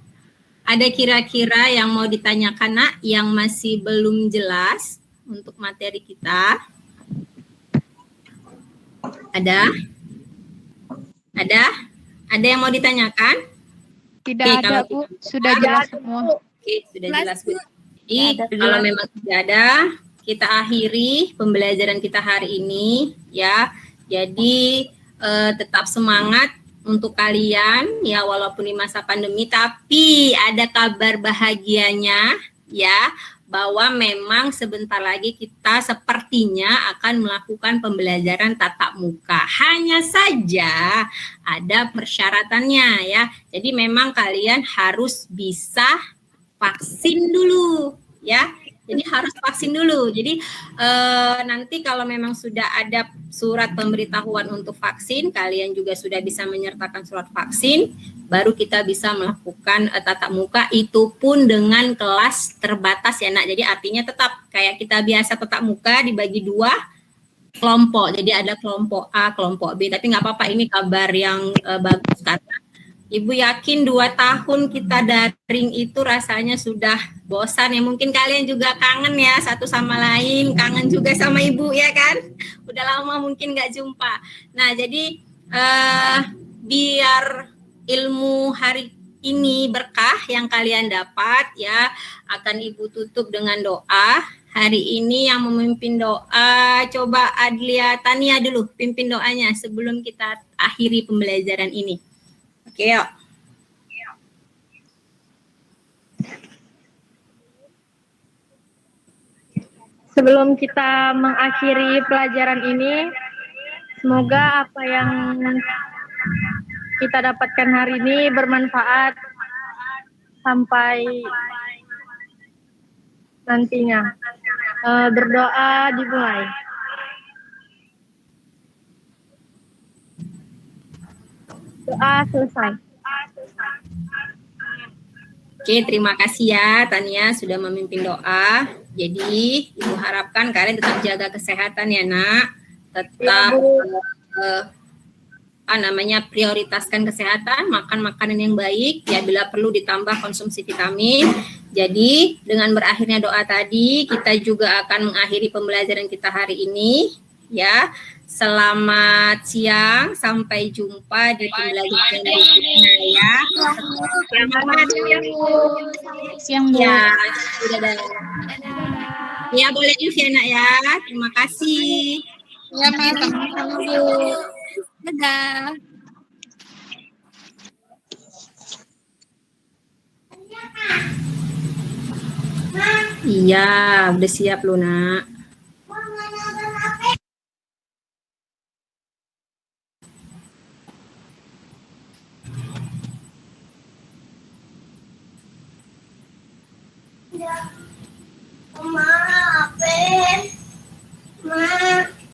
ada kira-kira yang mau ditanyakan Nak yang masih belum jelas untuk materi kita? Ada? Ada yang mau ditanyakan? Tidak Oke, ada, Bu. Sudah jelas semua. Oke, sudah jelas, Bu. Jadi, kalau memang tidak ada, kita akhiri pembelajaran kita hari ini, ya. Jadi, tetap semangat untuk kalian, ya, walaupun di masa pandemi, tapi ada kabar bahagianya, ya, bahwa memang sebentar lagi kita sepertinya akan melakukan pembelajaran tatap muka. Hanya saja ada persyaratannya ya. Jadi memang kalian harus bisa vaksin dulu ya. Jadi harus vaksin dulu. Jadi nanti kalau memang sudah ada surat pemberitahuan untuk vaksin, kalian juga sudah bisa menyertakan surat vaksin, baru kita bisa melakukan tatap muka, itu pun dengan kelas terbatas ya Nak. Jadi artinya tetap kayak kita biasa tatap muka dibagi 2 kelompok. Jadi ada kelompok A, kelompok B. Tapi nggak apa-apa, ini kabar yang bagus karena Ibu yakin 2 tahun kita daring itu rasanya sudah bosan ya. Mungkin kalian juga kangen ya satu sama lain, kangen juga sama Ibu ya kan. Udah lama mungkin nggak jumpa. Nah jadi biar ilmu hari ini berkah yang kalian dapat ya, akan Ibu tutup dengan doa. Hari ini yang memimpin doa, coba Adlia Tania dulu pimpin doanya sebelum kita akhiri pembelajaran ini. Oke, yuk. Sebelum kita mengakhiri pelajaran ini, semoga apa yang kita dapatkan hari ini bermanfaat sampai nantinya. Berdoa dimulai. Doa selesai. Oke, terima kasih ya Tania sudah memimpin doa. Jadi Ibu harapkan kalian tetap jaga kesehatan ya Nak. Tetap prioritaskan kesehatan, makan makanan yang baik, ya bila perlu ditambah konsumsi vitamin. Jadi dengan berakhirnya doa tadi, kita juga akan mengakhiri pembelajaran kita hari ini ya. Selamat siang, sampai jumpa di pembelajaran berikutnya ya. Selamat Siang, Bu. ya. Dadah. Ya boleh Yus ya Nak ya. Terima kasih. Ya, sama-sama, Bu. Dadah. Iya, udah siap Luna. Ma, apa? Ma.